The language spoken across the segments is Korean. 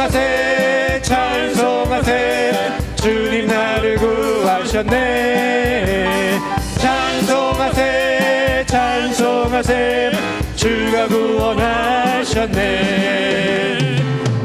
찬송하세 찬송하세 주님 나를 구하셨네. 찬송하세 찬송하세 주가 구원하셨네.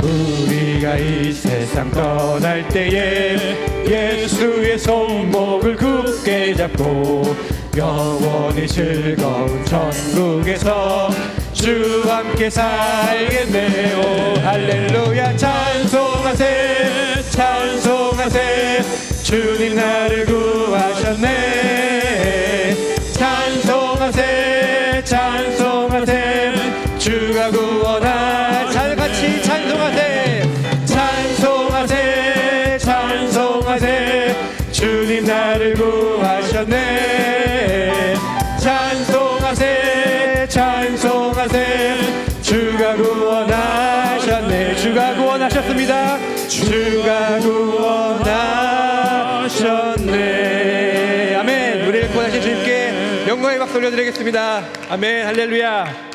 우리가 이 세상 떠날 때에 예수의 손목을 굳게 잡고 영원히 즐거운 천국에서 주와 함께 살겠네. 오 할렐루야. 찬송하세 찬송하세 주님 나를 구하셨네. 찬송하세 찬송하세 주가 구원하. 잘 같이 찬송하세 찬송하세 찬송하세 주님 나를 구하셨네. 찬송하세 찬송하세 주가 구원하셨네. 주가 구원하셨습니다. 주가 구원하셨네. 아멘. 우리를 구원하신 주님께 영광의 박수 올려드리겠습니다. 아멘. 할렐루야.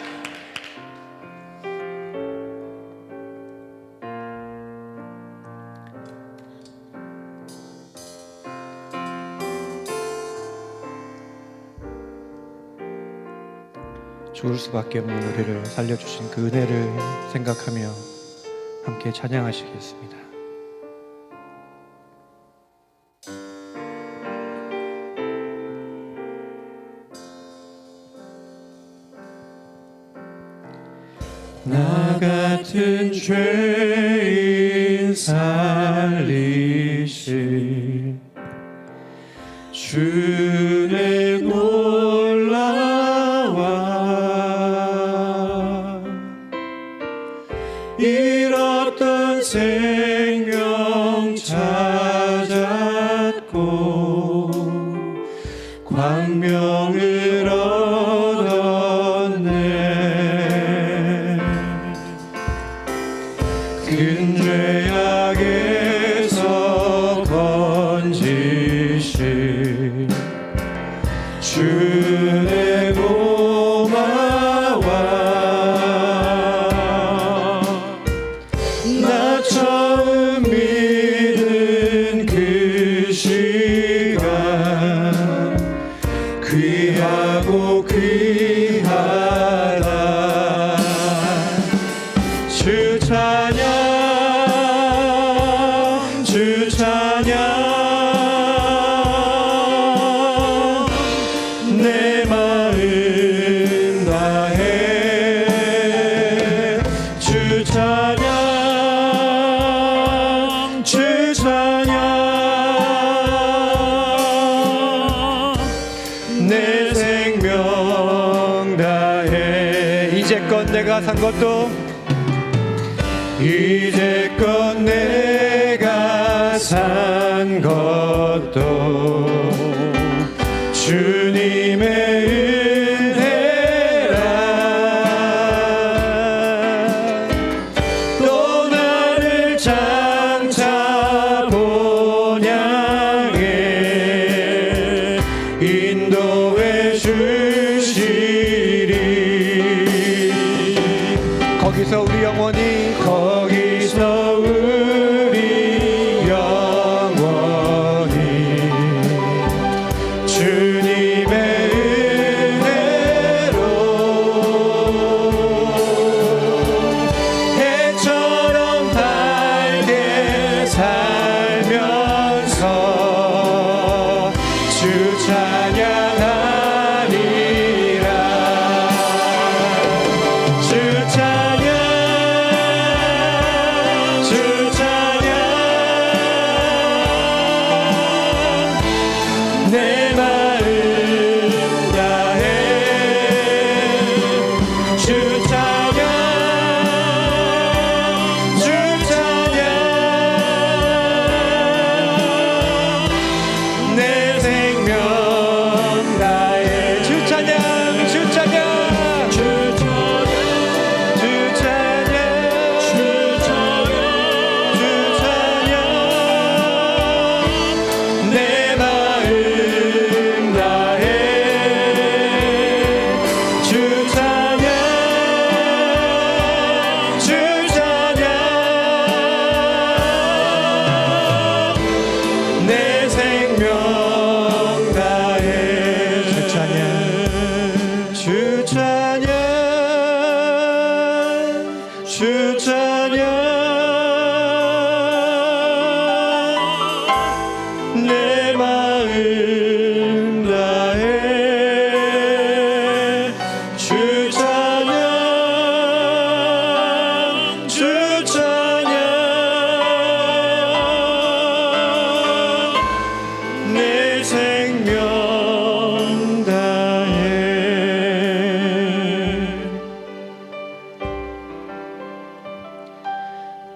죽을 수밖에 없는 우리를 살려주신 그 은혜를 생각하며 함께 찬양하시겠습니다. 나 같은 죄인 살리신 주의 놀라와 잃었던 생명 찾았고 광명을 얻었네. 큰 죄악에서 건지신 주의 고마워. 나 처음 믿은 그 시간 귀하고 귀하다. 주 찬양 주 찬양 내 마음 다해. 주 찬양 주 찬양 내 생명 다해. 이제껏 내가 산 것도 이제껏 내가 산 것도 주님의 은혜라. 또 나를 장차 본향에 인도해 주시리. 거기서 우리 영원히 거기서 우리 영원히 주님 찬양 내 마음 다해 주 찬양 주 찬양 내 생명 다해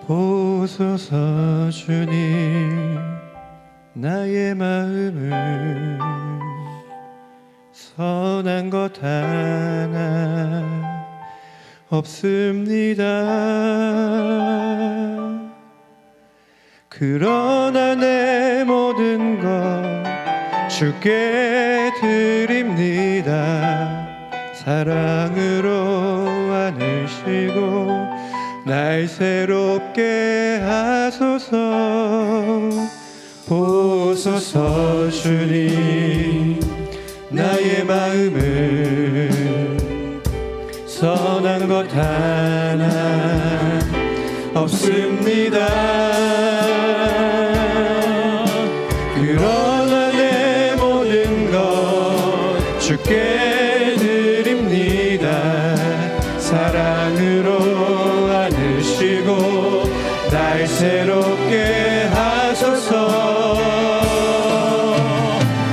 보소서 주님 나의 마음을 선한 것 하나 없습니다. 그러나 내 모든 것 주께 드립니다. 사랑으로 안으시고 날 새롭게 하소서. 보소서 주님 나의 마음을 선한 것 하나 없습니다. 그러나 내 모든 것 주께 드립니다. 사랑으로 안으시고 날 새롭게 하소서.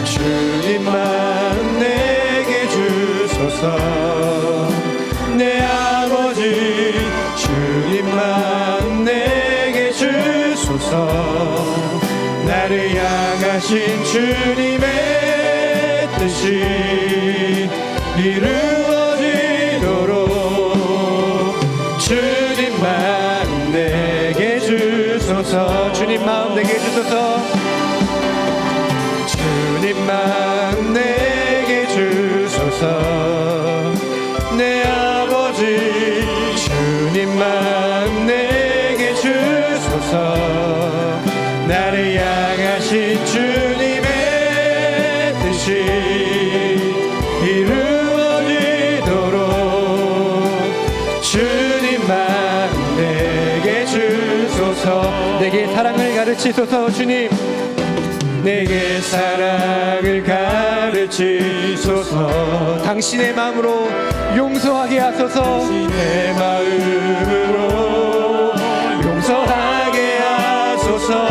주님만 내게 주소서. 내 아버지 주님만 내게 주소서. 나를 향하신 주님의 뜻이 이루어지도록 주님만 내게 주소서. 주님 마음 내게 주소서. 주님만 내게 주소서. 내 아버지 주님만 내게 주소서. 나를 향하신 주님의 뜻이 이루어지도록 주님만 내게 주소서. 내게 사랑을 가르치소서. 주님 내게 사랑을 가르치소서. 당신의 마음으로 용서하게 하소서. 당신의 마음으로 용서하게 하소서.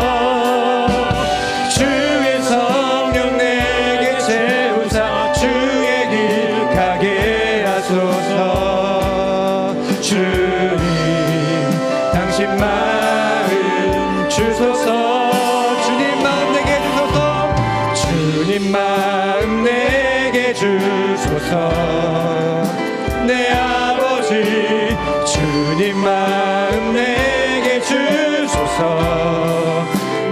주의 성령 내게 채우사 주의 길 가게 하소서. 주님 당신 마음 주소서. 주님 마음 내게 주소서. 내 아버지 주님 마음 내게 주소서.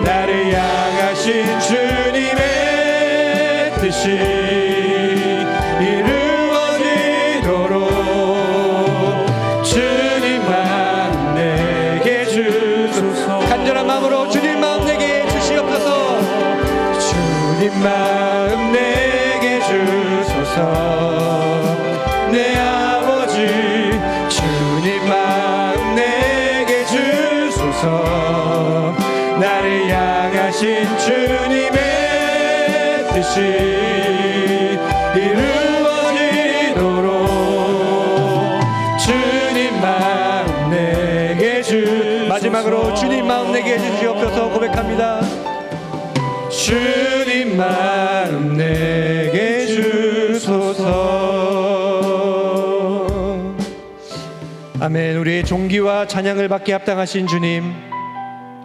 나를 향하신 주님의 뜻이 이루어지도록 주님만 내게 주소서. 간절한 마음으로 주님 마음 내게 주시옵소서. 주님 마음 내게 주소서. 내 아버지 주님 마음 내게 주소서. 나를 향하신 주님의 뜻이 이루어지도록 주님 마음 내게 주소서. 마지막으로 주님 마음 내게 주시옵소서 고백합니다. 주님 마음 내게 주소서. 아멘. 우리의 존귀와 찬양을 받게 합당하신 주님,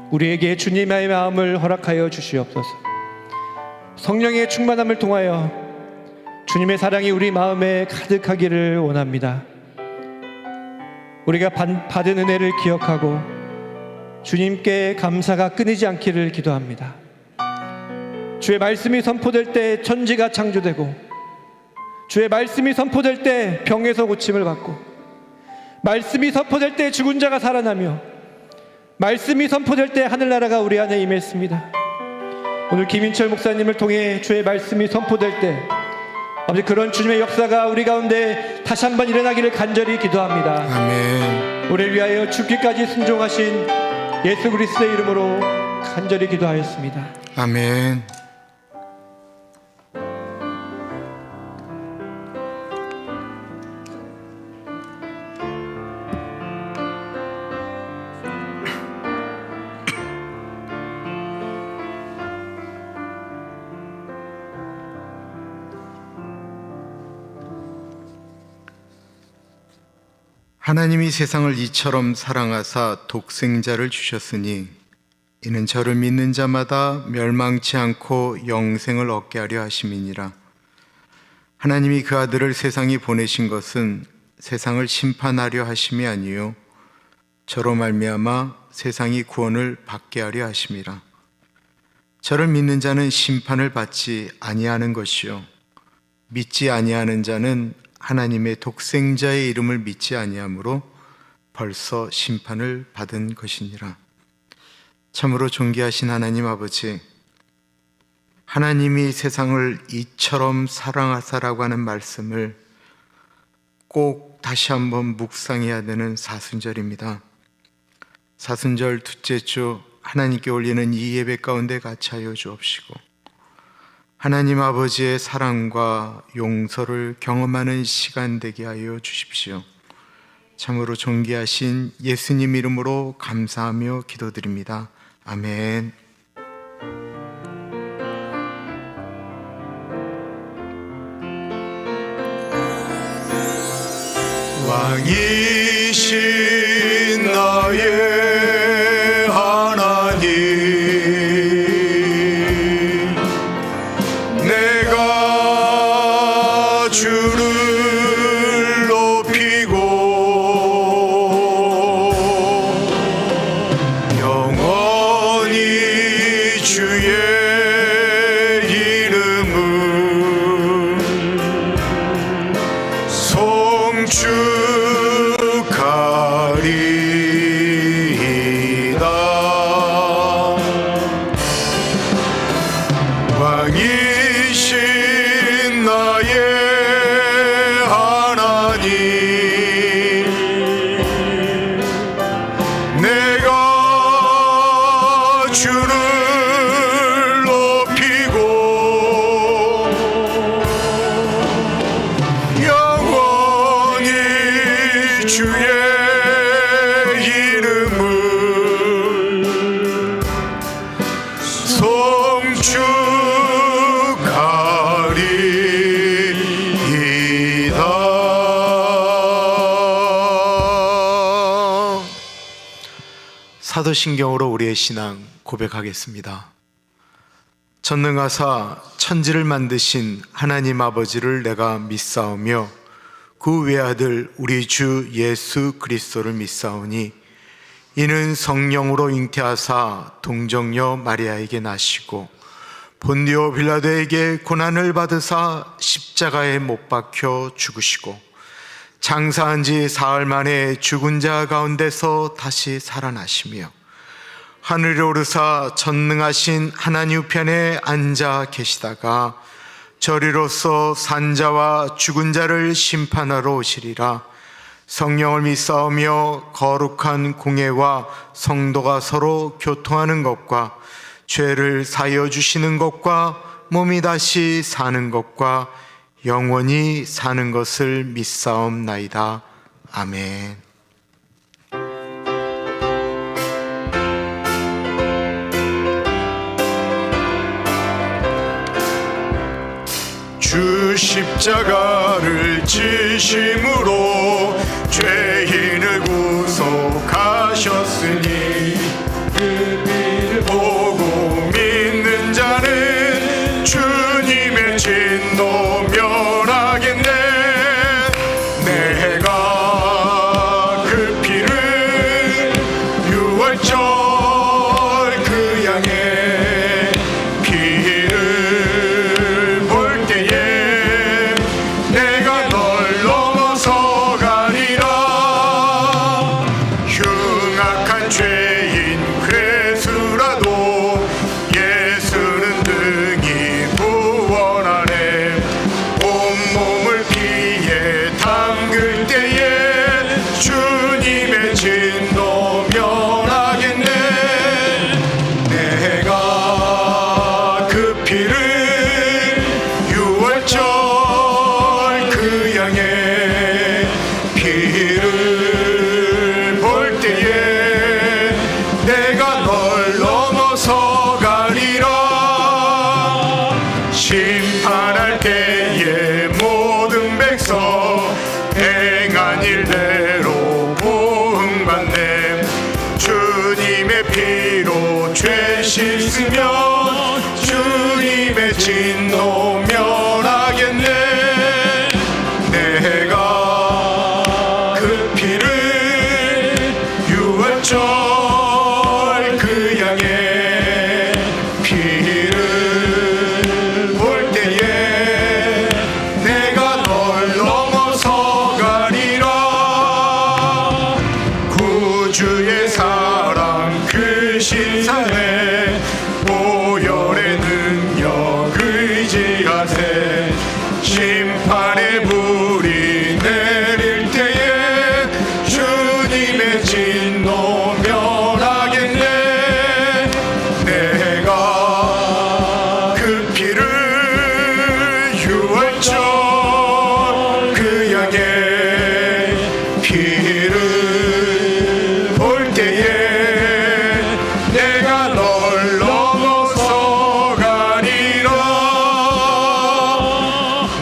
우리에게 주님의 마음을 허락하여 주시옵소서. 성령의 충만함을 통하여 주님의 사랑이 우리 마음에 가득하기를 원합니다. 우리가 받은 은혜를 기억하고 주님께 감사가 끊이지 않기를 기도합니다. 주의 말씀이 선포될 때 천지가 창조되고, 주의 말씀이 선포될 때 병에서 고침을 받고, 말씀이 선포될 때 죽은 자가 살아나며, 말씀이 선포될 때 하늘나라가 우리 안에 임했습니다. 오늘 김인철 목사님을 통해 주의 말씀이 선포될 때 아버지 그런 주님의 역사가 우리 가운데 다시 한번 일어나기를 간절히 기도합니다. 아멘. 우리를 위하여 죽기까지 순종하신 예수 그리스도의 이름으로 간절히 기도하였습니다. 아멘. 하나님이 세상을 이처럼 사랑하사 독생자를 주셨으니 이는 저를 믿는 자마다 멸망치 않고 영생을 얻게 하려 하심이니라. 하나님이 그 아들을 세상에 보내신 것은 세상을 심판하려 하심이 아니요 저로 말미암아 세상이 구원을 받게 하려 하심이라. 저를 믿는 자는 심판을 받지 아니하는 것이요 믿지 아니하는 자는 하나님의 독생자의 이름을 믿지 아니하므로 벌써 심판을 받은 것이니라. 참으로 존귀하신 하나님 아버지, 하나님이 세상을 이처럼 사랑하사라고 하는 말씀을 꼭 다시 한번 묵상해야 되는 사순절입니다. 사순절 둘째 주 하나님께 올리는 이 예배 가운데 같이 하여 주옵시고 하나님 아버지의 사랑과 용서를 경험하는 시간 되게 하여 주십시오. 참으로 존귀하신 예수님 이름으로 감사하며 기도드립니다. 아멘. 왕이신 나의 하나님, 내가 주를 높이고 영원히 주의 이름을 송축하리이다. 왕이신 나의 하나님, 내가 주를 높이고 영원히 주의 이름을 송축하리이다. 사도신경으로 우리의 신앙 고백하겠습니다. 전능하사 천지를 만드신 하나님 아버지를 내가 믿사오며 그 외아들 우리 주 예수 그리스도를 믿사오니 이는 성령으로 잉태하사 동정녀 마리아에게 나시고 본디오 빌라도에게 고난을 받으사 십자가에 못 박혀 죽으시고 장사한 지 사흘 만에 죽은 자 가운데서 다시 살아나시며 하늘에 오르사 전능하신 하나님 우편에 앉아 계시다가 저리로서 산자와 죽은 자를 심판하러 오시리라. 성령을 믿사오며 거룩한 공예와 성도가 서로 교통하는 것과 죄를 사하여 주시는 것과 몸이 다시 사는 것과 영원히 사는 것을 믿사옵나이다. 아멘. 주 십자가를 지심으로 죄인을 구속하셨으니 그 피를 보고 믿는 자는 주님의 진노 면하겠네. 내가 그 피를 유월절 그 양의 피를 볼 때에 내가 널 넘어서 가리라. 흉악한 죄인 괴수라도 예수는 능히 구원하네. 온몸을 피에 담글 때에 주님의 주님의 피로 죄 씻으면 주님의 진노 멸하겠네. 내가 그 피를 유월절 그 양의 피를 볼 때에 내가 널 넘어서 가리라. 구주의 사랑 그 신산에 보혈의 능력 의지하세. 심판의 불이 내릴 때에 주님의 진노 멸하겠네. 내가 그 피를 유월절 그 양의 피를 볼 때에 내가 널 넘어서 가리라.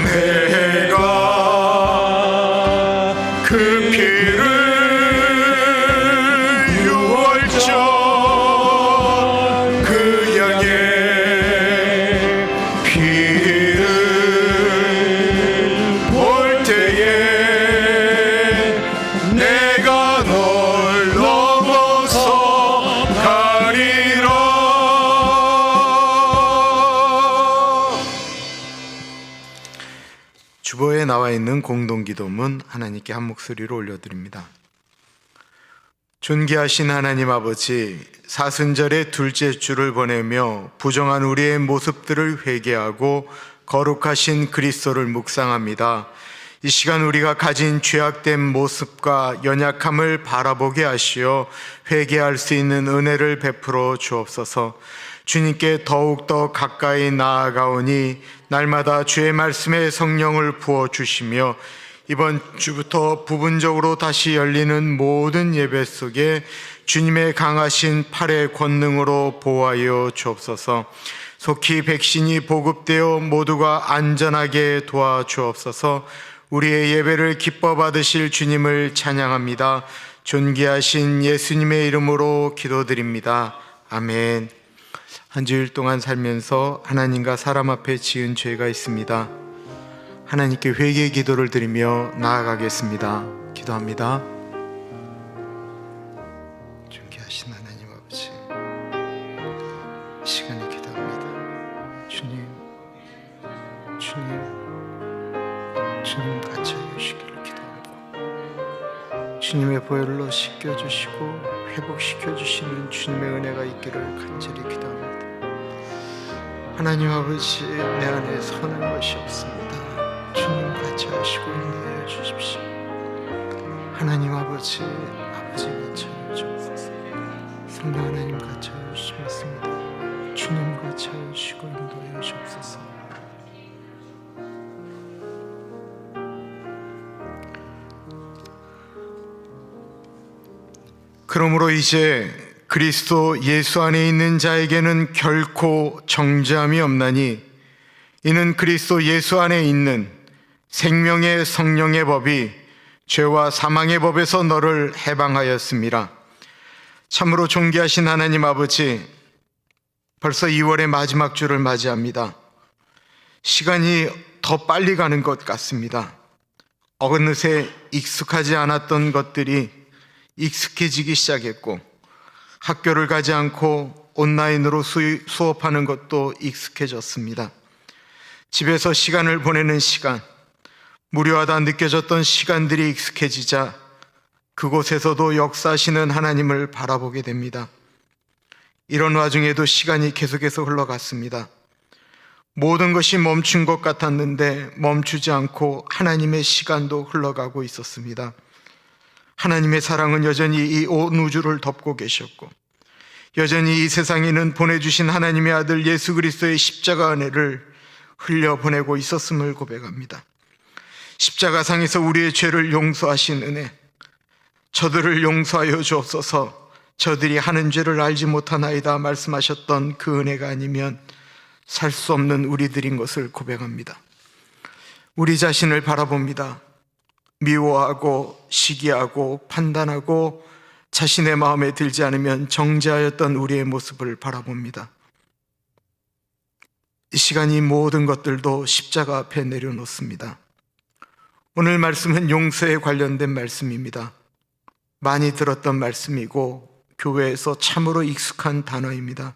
내가 그 피를 유월절 그 양의 피를 볼 때에 내가 널 넘어서 가리라. 주보에 나와 있는 공동기도문 하나님께 한 목소리로 올려드립니다. 존귀하신 하나님 아버지, 사순절의 둘째 주를 보내며 부정한 우리의 모습들을 회개하고 거룩하신 그리스도를 묵상합니다. 이 시간 우리가 가진 죄악된 모습과 연약함을 바라보게 하시어 회개할 수 있는 은혜를 베풀어 주옵소서. 주님께 더욱더 가까이 나아가오니 날마다 주의 말씀에 성령을 부어주시며 이번 주부터 부분적으로 다시 열리는 모든 예배 속에 주님의 강하신 팔의 권능으로 보호하여 주옵소서. 속히 백신이 보급되어 모두가 안전하게 도와주옵소서. 우리의 예배를 기뻐 받으실 주님을 찬양합니다. 존귀하신 예수님의 이름으로 기도드립니다. 아멘. 한 주일 동안 살면서 하나님과 사람 앞에 지은 죄가 있습니다. 하나님께 회개의 기도를 드리며 나아가겠습니다. 기도합니다. 존귀하신 하나님 아버지, 이 시간에 기도합니다. 주님 같이 해주시기를 기도합니다. 주님의 보혈로 씻겨주시고 회복시켜주시는 주님의 은혜가 있기를 간절히 기도합니다. 하나님 아버지, 내 안에 선한 것이 없습니다. 주님 같이 하시고 인도하여 주십시오. 하나님 아버지, 같이 하여 주옵소서. 성령 하나님 같이 하여 주시옵습니다. 주님 같이 하여 주시고 인도하여 주옵소서. 그러므로 이제 그리스도 예수 안에 있는 자에게는 결코 정죄함이 없나니 이는 그리스도 예수 안에 있는 생명의 성령의 법이 죄와 사망의 법에서 너를 해방하였습니다. 참으로 존귀하신 하나님 아버지, 벌써 2월의 마지막 주를 맞이합니다. 시간이 더 빨리 가는 것 같습니다. 어느새 익숙하지 않았던 것들이 익숙해지기 시작했고, 학교를 가지 않고 온라인으로 수업하는 것도 익숙해졌습니다. 집에서 시간을 보내는 시간, 무료하다 느껴졌던 시간들이 익숙해지자 그곳에서도 역사하시는 하나님을 바라보게 됩니다. 이런 와중에도 시간이 계속해서 흘러갔습니다. 모든 것이 멈춘 것 같았는데 멈추지 않고 하나님의 시간도 흘러가고 있었습니다. 하나님의 사랑은 여전히 이 온 우주를 덮고 계셨고, 여전히 이 세상에는 보내주신 하나님의 아들 예수 그리스도의 십자가 은혜를 흘려보내고 있었음을 고백합니다. 십자가상에서 우리의 죄를 용서하신 은혜, 저들을 용서하여 주옵소서, 저들이 하는 죄를 알지 못하나이다 말씀하셨던 그 은혜가 아니면 살 수 없는 우리들인 것을 고백합니다. 우리 자신을 바라봅니다. 미워하고 시기하고 판단하고 자신의 마음에 들지 않으면 정죄하였던 우리의 모습을 바라봅니다. 이 시간 이 모든 것들도 십자가 앞에 내려놓습니다. 오늘 말씀은 용서에 관련된 말씀입니다. 많이 들었던 말씀이고 교회에서 참으로 익숙한 단어입니다.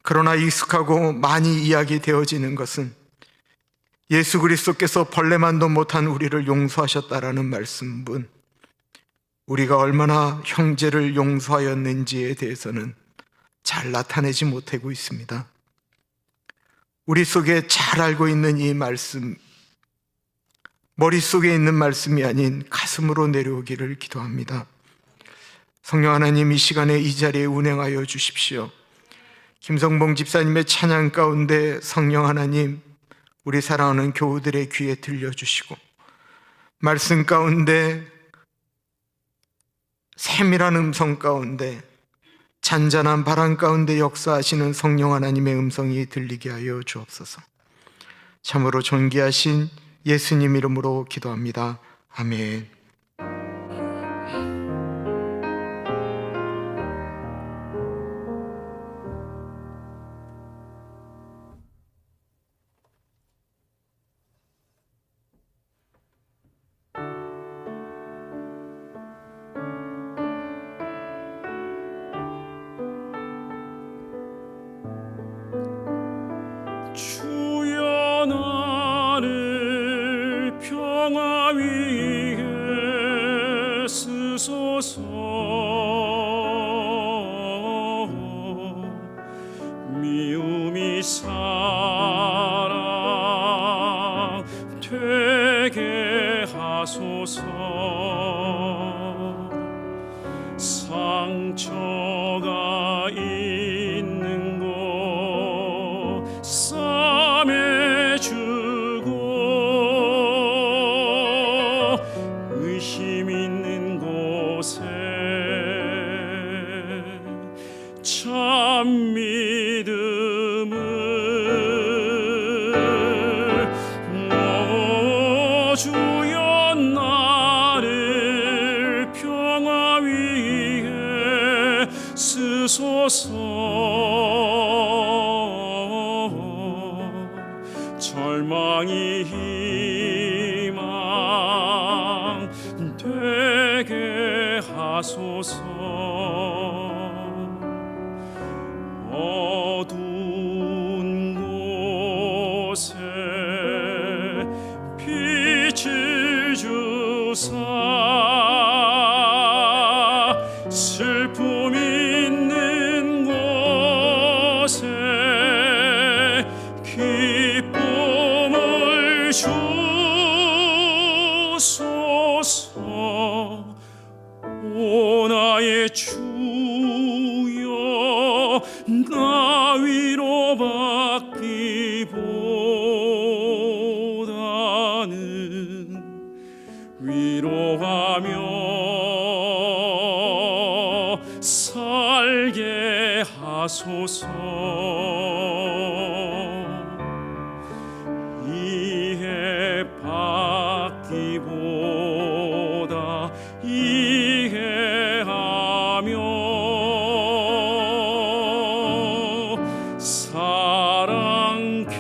그러나 익숙하고 많이 이야기되어지는 것은 예수 그리스도께서 벌레만도 못한 우리를 용서하셨다라는 말씀은 우리가 얼마나 형제를 용서하였는지에 대해서는 잘 나타내지 못하고 있습니다. 우리 속에 잘 알고 있는 이 말씀, 머릿속에 있는 말씀이 아닌 가슴으로 내려오기를 기도합니다. 성령 하나님, 이 시간에 이 자리에 운행하여 주십시오. 김성봉 집사님의 찬양 가운데 성령 하나님, 우리 사랑하는 교우들의 귀에 들려주시고, 말씀 가운데 세밀한 음성 가운데 잔잔한 바람 가운데 역사하시는 성령 하나님의 음성이 들리게 하여 주옵소서. 참으로 존귀하신 예수님 이름으로 기도합니다. 아멘. 주여 나를 평화 위에 쓰소서. 미움이 사랑 되게 하소서. 상처가 있는 곳 싸매주고, 의심 있는 곳에 참 믿음을, 오 주여 나를 평화 위에 쓰소서. 절망이 희망 되게 하소서. 어두운 곳에 빛을 주사, 슬픔 있는 곳에 기쁨을 주소서. 오 나의 주여, 나 위로받기보다는 위로하며 살게 하소서. 이해받기보다 이해하며 사랑케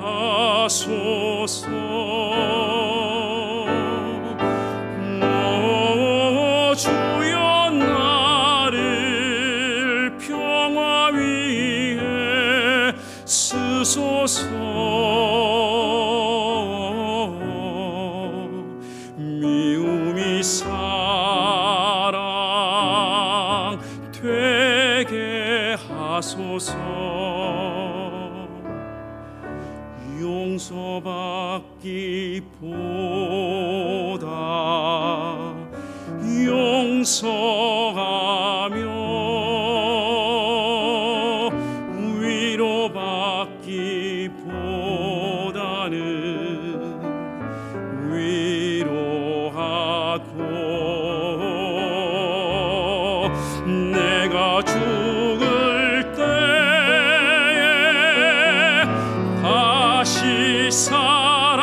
하소서. 오 주여 나를 평화 위에 쓰소서. 미움이 사랑 되게 하소서. 용서받기보다 용서하며, 위로받기보다는 위로하고, 내가 죽을 때에 다시 살아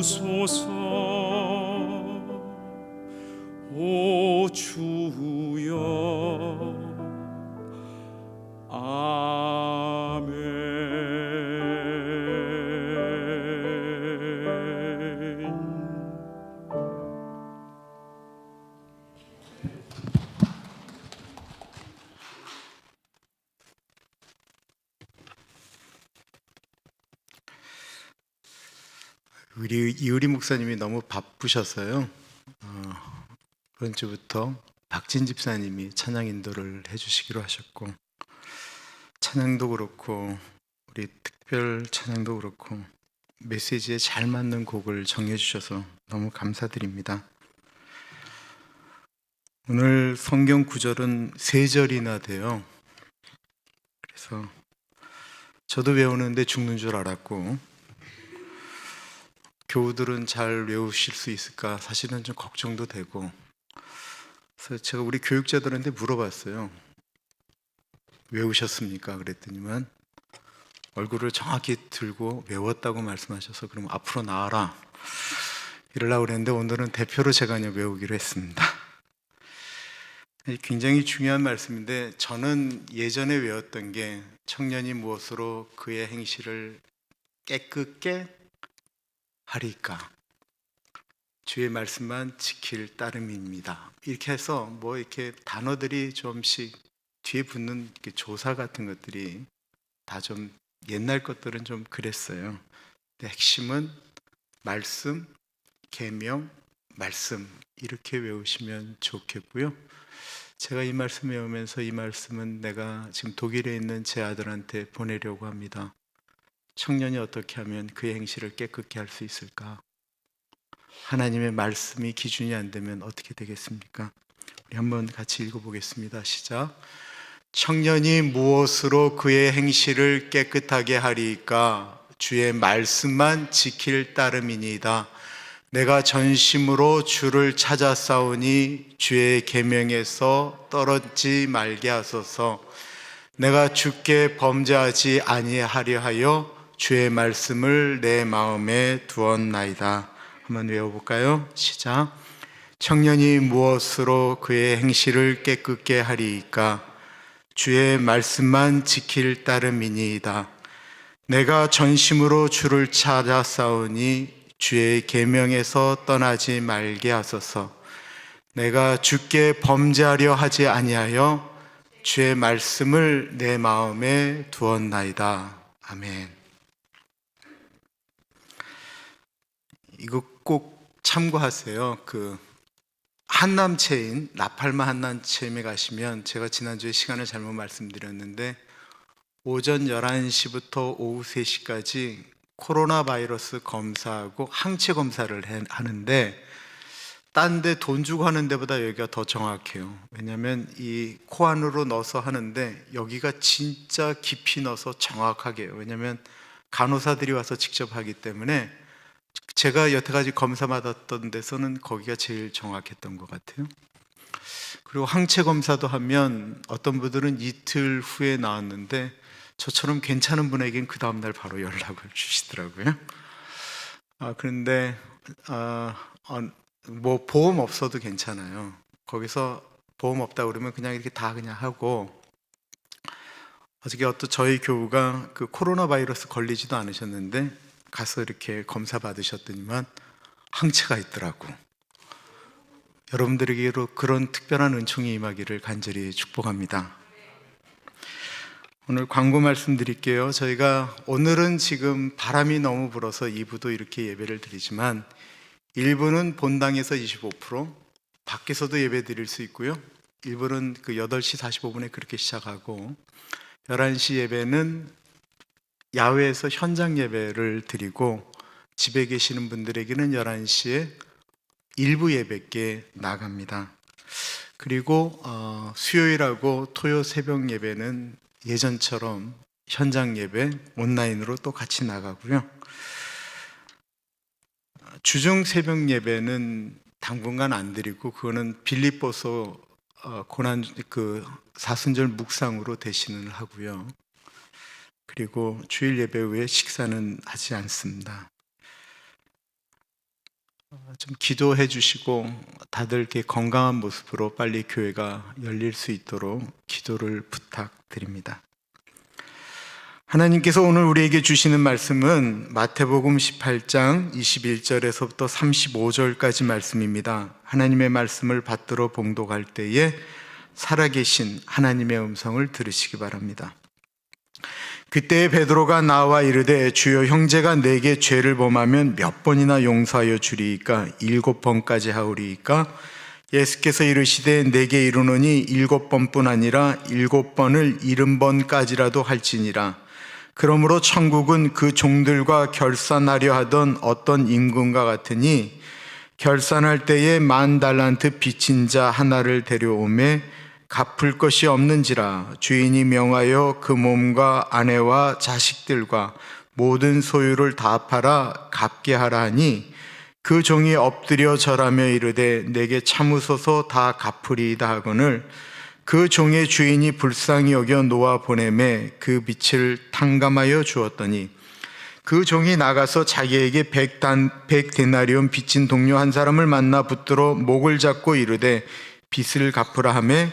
주소서. 오 주여. 아멘. 우리 이우리 목사님이 너무 바쁘셔서요. 이번 주부터 박진 집사님이 찬양 인도를 해주시기로 하셨고, 찬양도 그렇고 우리 특별 찬양도 그렇고 메시지에 잘 맞는 곡을 정해주셔서 너무 감사드립니다. 오늘 성경 구절은 3절이나 돼요. 그래서 저도 외우는데 죽는 줄 알았고, 교우들은 잘 외우실 수 있을까 사실은 좀 걱정도 되고, 그래서 제가 우리 교육자들한테 물어봤어요. 외우셨습니까? 그랬더니만 얼굴을 정확히 들고 외웠다고 말씀하셔서 그럼 앞으로 나와라 이러려고 그랬는데, 오늘은 대표로 제가 그냥 외우기로 했습니다. 굉장히 중요한 말씀인데, 저는 예전에 외웠던 게 청년이 무엇으로 그의 행실을 깨끗게 하리까, 주의 말씀만 지킬 따름입니다. 이렇게 해서 뭐 이렇게 단어들이 좀씩 뒤에 붙는 조사 같은 것들이 다 좀 옛날 것들은 좀 그랬어요. 근데 핵심은 말씀, 계명, 말씀 이렇게 외우시면 좋겠고요. 제가 이 말씀 외우면서 이 말씀은 내가 지금 독일에 있는 제 아들한테 보내려고 합니다. 청년이 어떻게 하면 그의 행실을 깨끗게 할 수 있을까? 하나님의 말씀이 기준이 안 되면 어떻게 되겠습니까? 우리 한번 같이 읽어보겠습니다. 시작. 청년이 무엇으로 그의 행실을 깨끗하게 하리까? 주의 말씀만 지킬 따름이니이다. 내가 전심으로 주를 찾아 싸우니 주의 계명에서 떨어지지 말게 하소서. 내가 주께 범죄하지 아니하려 하여 주의 말씀을 내 마음에 두었나이다. 한번 외워볼까요? 시작. 청년이 무엇으로 그의 행실을 깨끗게 하리이까? 주의 말씀만 지킬 따름이니이다. 내가 전심으로 주를 찾아 싸우니 주의 계명에서 떠나지 말게 하소서. 내가 주께 범죄하려 하지 아니하여 주의 말씀을 내 마음에 두었나이다. 아멘. 이거 꼭 참고하세요. 한남체인 라팔마 한남체인에 가시면, 제가 지난주에 시간을 잘못 말씀드렸는데 오전 11시부터 오후 3시까지 코로나 바이러스 검사하고 항체 검사를 하는데, 딴 데 돈 주고 하는 데보다 여기가 더 정확해요. 왜냐하면 이 코 안으로 넣어서 하는데 여기가 진짜 깊이 넣어서 정확하게 해요. 왜냐하면 간호사들이 와서 직접 하기 때문에, 제가 여태까지 검사 받았던 데서는 거기가 제일 정확했던 것 같아요. 그리고 항체 검사도 하면 어떤 분들은 이틀 후에 나왔는데, 저처럼 괜찮은 분에겐 그 다음날 바로 연락을 주시더라고요. 그런데 뭐 보험 없어도 괜찮아요. 거기서 보험 없다 그러면 그냥 이렇게 다 그냥 하고, 어저께 저희 교우가 그 코로나 바이러스 걸리지도 않으셨는데 가서 이렇게 검사 받으셨더니만 항체가 있더라고. 여러분들에게로 그런 특별한 은총이 임하기를 간절히 축복합니다. 오늘 광고 말씀드릴게요. 저희가 오늘은 지금 바람이 너무 불어서 2부도 이렇게 예배를 드리지만, 1부는 본당에서 25%, 밖에서도 예배 드릴 수 있고요. 1부는 8시 45분에 그렇게 시작하고, 11시 예배는 야외에서 현장 예배를 드리고, 집에 계시는 분들에게는 11시에 일부 예배께 나갑니다. 그리고 수요일하고 토요 새벽 예배는 예전처럼 현장 예배 온라인으로 또 같이 나가고요. 주중 새벽 예배는 당분간 안 드리고, 그거는 빌립보서 고난 사순절 묵상으로 대신을 하고요. 그리고 주일 예배 후에 식사는 하지 않습니다. 좀 기도해 주시고 다들 이렇게 건강한 모습으로 빨리 교회가 열릴 수 있도록 기도를 부탁드립니다. 하나님께서 오늘 우리에게 주시는 말씀은 마태복음 18장 21절에서부터 35절까지 말씀입니다. 하나님의 말씀을 받들어 봉독할 때에 살아계신 하나님의 음성을 들으시기 바랍니다. 그때 베드로가 나와 이르되 주여 형제가 내게 죄를 범하면 몇 번이나 용서하여 주리이까 7번까지 하오리이까 예수께서 이르시되 내게 이르노니 7번뿐 아니라 7번을 70번까지라도 할지니라. 그러므로 천국은 그 종들과 결산하려 하던 어떤 임금과 같으니 결산할 때에 10,000달란트 빚진 자 하나를 데려오매 갚을 것이 없는지라. 주인이 명하여 그 몸과 아내와 자식들과 모든 소유를 다 팔아 갚게 하라 하니 그 종이 엎드려 절하며 이르되 내게 참으소서 다 갚으리이다 하거늘 그 종의 주인이 불쌍히 여겨 놓아 보내매 그 빚을 탕감하여 주었더니 그 종이 나가서 자기에게 100데나리온 빚진 동료 한 사람을 만나 붙들어 목을 잡고 이르되 빚을 갚으라 하매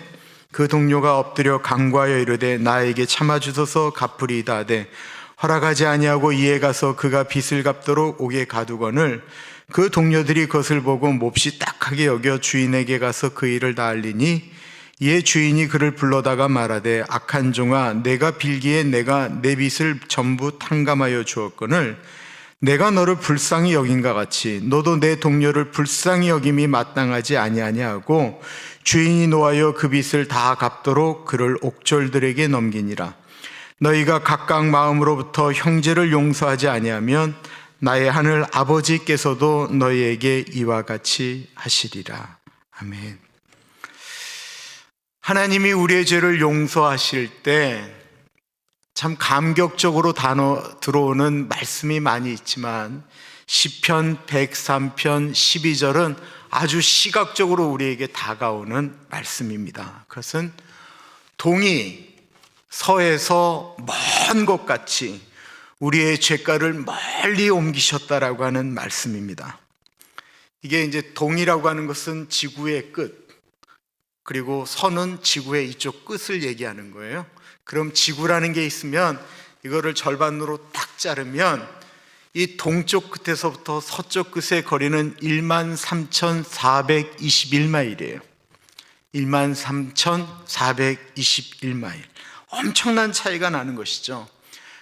그 동료가 엎드려 간구하여 이르되 나에게 참아주소서 갚으리이다 하되 허락하지 아니하고 이에 가서 그가 빚을 갚도록 옥에 가두거늘 그 동료들이 그것을 보고 몹시 딱하게 여겨 주인에게 가서 그 일을 다 알리니 이에 주인이 그를 불러다가 말하되 악한 종아 내가 빌기에 내가 내 빚을 전부 탕감하여 주었거늘 내가 너를 불쌍히 여긴가 같이 너도 내 동료를 불쌍히 여김이 마땅하지 아니하냐 하고 주인이 노하여 그 빚을 다 갚도록 그를 옥졸들에게 넘기니라. 너희가 각각 마음으로부터 형제를 용서하지 아니하면 나의 하늘 아버지께서도 너희에게 이와 같이 하시리라. 아멘. 하나님이 우리의 죄를 용서하실 때 참 감격적으로 들어오는 말씀이 많이 있지만 시편 103편 12절은 아주 시각적으로 우리에게 다가오는 말씀입니다. 그것은 동이 서에서 먼 것 같이 우리의 죄가를 멀리 옮기셨다라고 하는 말씀입니다. 이게 이제 동이라고 하는 것은 지구의 끝, 그리고 서는 지구의 이쪽 끝을 얘기하는 거예요. 그럼 지구라는 게 있으면 이거를 절반으로 딱 자르면 이 동쪽 끝에서부터 서쪽 끝의 거리는 13,421마일이에요. 13,421마일. 엄청난 차이가 나는 것이죠.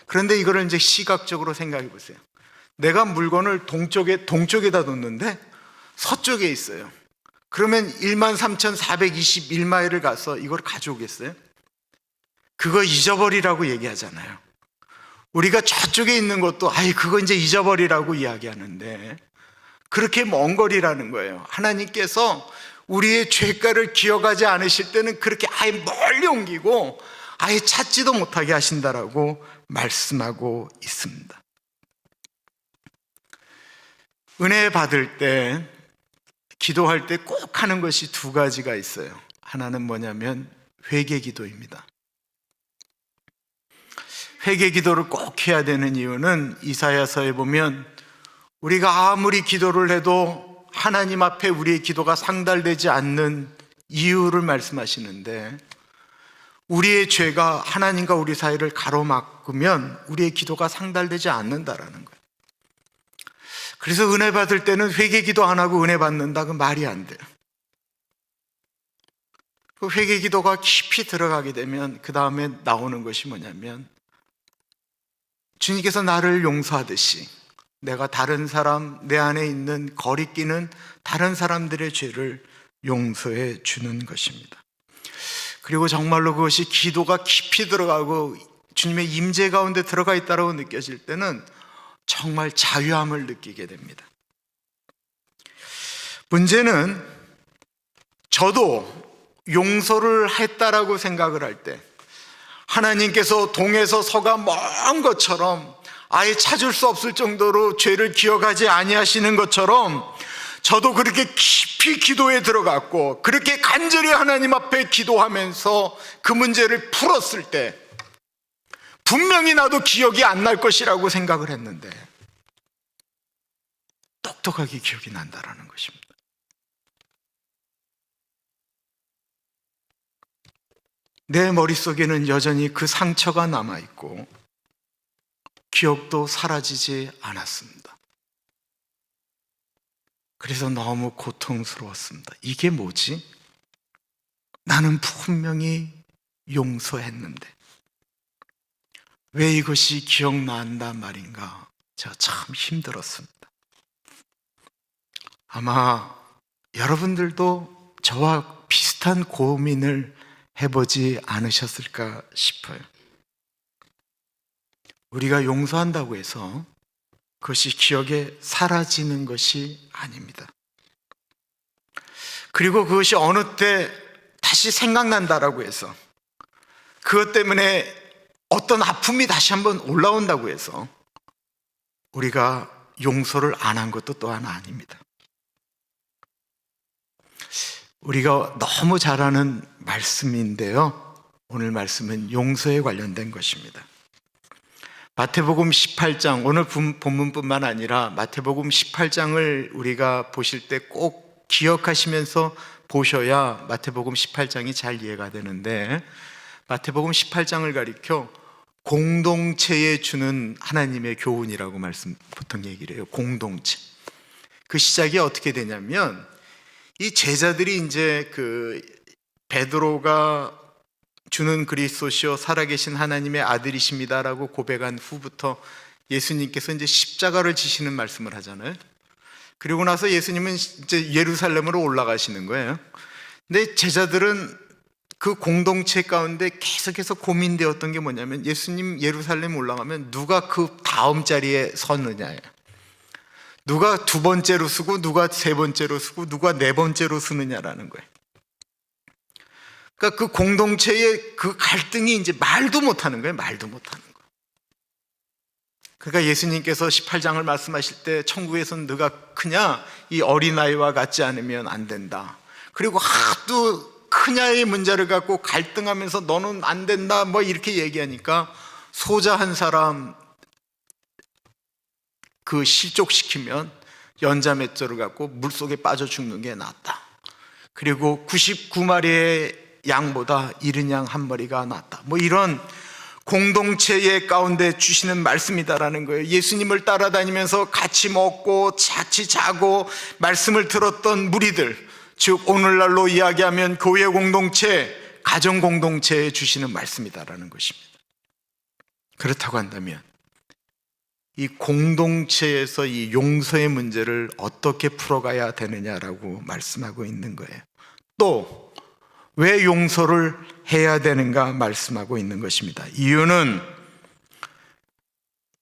그런데 이거를 이제 시각적으로 생각해 보세요. 내가 물건을 동쪽에다 뒀는데 서쪽에 있어요. 그러면 13,421마일을 가서 이걸 가져오겠어요? 그거 잊어버리라고 얘기하잖아요. 우리가 저쪽에 있는 것도 그거 이제 잊어버리라고 이야기하는데 그렇게 먼 거리라는 거예요. 하나님께서 우리의 죄가를 기억하지 않으실 때는 그렇게 아예 멀리 옮기고 아예 찾지도 못하게 하신다라고 말씀하고 있습니다. 은혜 받을 때, 기도할 때 꼭 하는 것이 두 가지가 있어요. 하나는 뭐냐면 회개 기도입니다. 회개 기도를 꼭 해야 되는 이유는 이사야서에 보면 우리가 아무리 기도를 해도 하나님 앞에 우리의 기도가 상달되지 않는 이유를 말씀하시는데 우리의 죄가 하나님과 우리 사이를 가로막으면 우리의 기도가 상달되지 않는다라는 거예요. 그래서 은혜 받을 때는 회개 기도 안 하고 은혜 받는다, 그 말이 안 돼요. 그 회개 기도가 깊이 들어가게 되면 그 다음에 나오는 것이 뭐냐면 주님께서 나를 용서하듯이 내가 다른 사람, 내 안에 있는 거리끼는 다른 사람들의 죄를 용서해 주는 것입니다. 그리고 정말로 그것이 기도가 깊이 들어가고 주님의 임재 가운데 들어가 있다고 느껴질 때는 정말 자유함을 느끼게 됩니다. 문제는 저도 용서를 했다라고 생각을 할 때 하나님께서 동에서 서가 먼 것처럼 아예 찾을 수 없을 정도로 죄를 기억하지 아니하시는 것처럼 저도 그렇게 깊이 기도에 들어갔고 그렇게 간절히 하나님 앞에 기도하면서 그 문제를 풀었을 때 분명히 나도 기억이 안 날 것이라고 생각을 했는데 똑똑하게 기억이 난다라는 것입니다. 내 머릿속에는 여전히 그 상처가 남아있고 기억도 사라지지 않았습니다. 그래서 너무 고통스러웠습니다. 이게 뭐지? 나는 분명히 용서했는데 왜 이것이 기억난단 말인가? 제가 참 힘들었습니다. 아마 여러분들도 저와 비슷한 고민을 해보지 않으셨을까 싶어요. 우리가 용서한다고 해서 그것이 기억에 사라지는 것이 아닙니다. 그리고 그것이 어느 때 다시 생각난다라고 해서 그것 때문에 어떤 아픔이 다시 한번 올라온다고 해서 우리가 용서를 안 한 것도 또한 아닙니다. 우리가 너무 잘 아는 말씀인데요, 오늘 말씀은 용서에 관련된 것입니다. 마태복음 18장, 오늘 본문뿐만 아니라 마태복음 18장을 우리가 보실 때 꼭 기억하시면서 보셔야 마태복음 18장이 잘 이해가 되는데, 마태복음 18장을 가리켜 공동체에 주는 하나님의 교훈이라고 보통 얘기를 해요. 공동체. 그 시작이 어떻게 되냐면, 이 제자들이 이제 그 베드로가 주는 그리스도시요 살아계신 하나님의 아들이십니다라고 고백한 후부터 예수님께서 이제 십자가를 지시는 말씀을 하잖아요. 그리고 나서 예수님은 이제 예루살렘으로 올라가시는 거예요. 근데 제자들은 그 공동체 가운데 계속해서 고민되었던 게 뭐냐면, 예수님 예루살렘 올라가면 누가 그 다음 자리에 서느냐예요. 누가 두 번째로 쓰고 누가 세 번째로 쓰고 누가 네 번째로 쓰느냐라는 거예요. 그러니까 그 공동체의 그 갈등이 이제 말도 못하는 거예요. 말도 못하는 거예요. 그러니까 예수님께서 18장을 말씀하실 때 천국에서는 누가 크냐, 이 어린아이와 같지 않으면 안 된다. 그리고 하도 크냐의 문제를 갖고 갈등하면서 너는 안 된다 뭐 이렇게 얘기하니까 소자 한 사람 그 실족시키면 연자맷돌을 갖고 물속에 빠져 죽는 게 낫다. 그리고 99마리의 양보다 이른 양 한 마리가 낫다. 뭐 이런 공동체의 가운데 주시는 말씀이다라는 거예요. 예수님을 따라다니면서 같이 먹고 같이 자고 말씀을 들었던 무리들, 즉 오늘날로 이야기하면 교회 공동체, 가정 공동체에 주시는 말씀이다라는 것입니다. 그렇다고 한다면 이 공동체에서 이 용서의 문제를 어떻게 풀어가야 되느냐라고 말씀하고 있는 거예요. 또 왜 용서를 해야 되는가 말씀하고 있는 것입니다. 이유는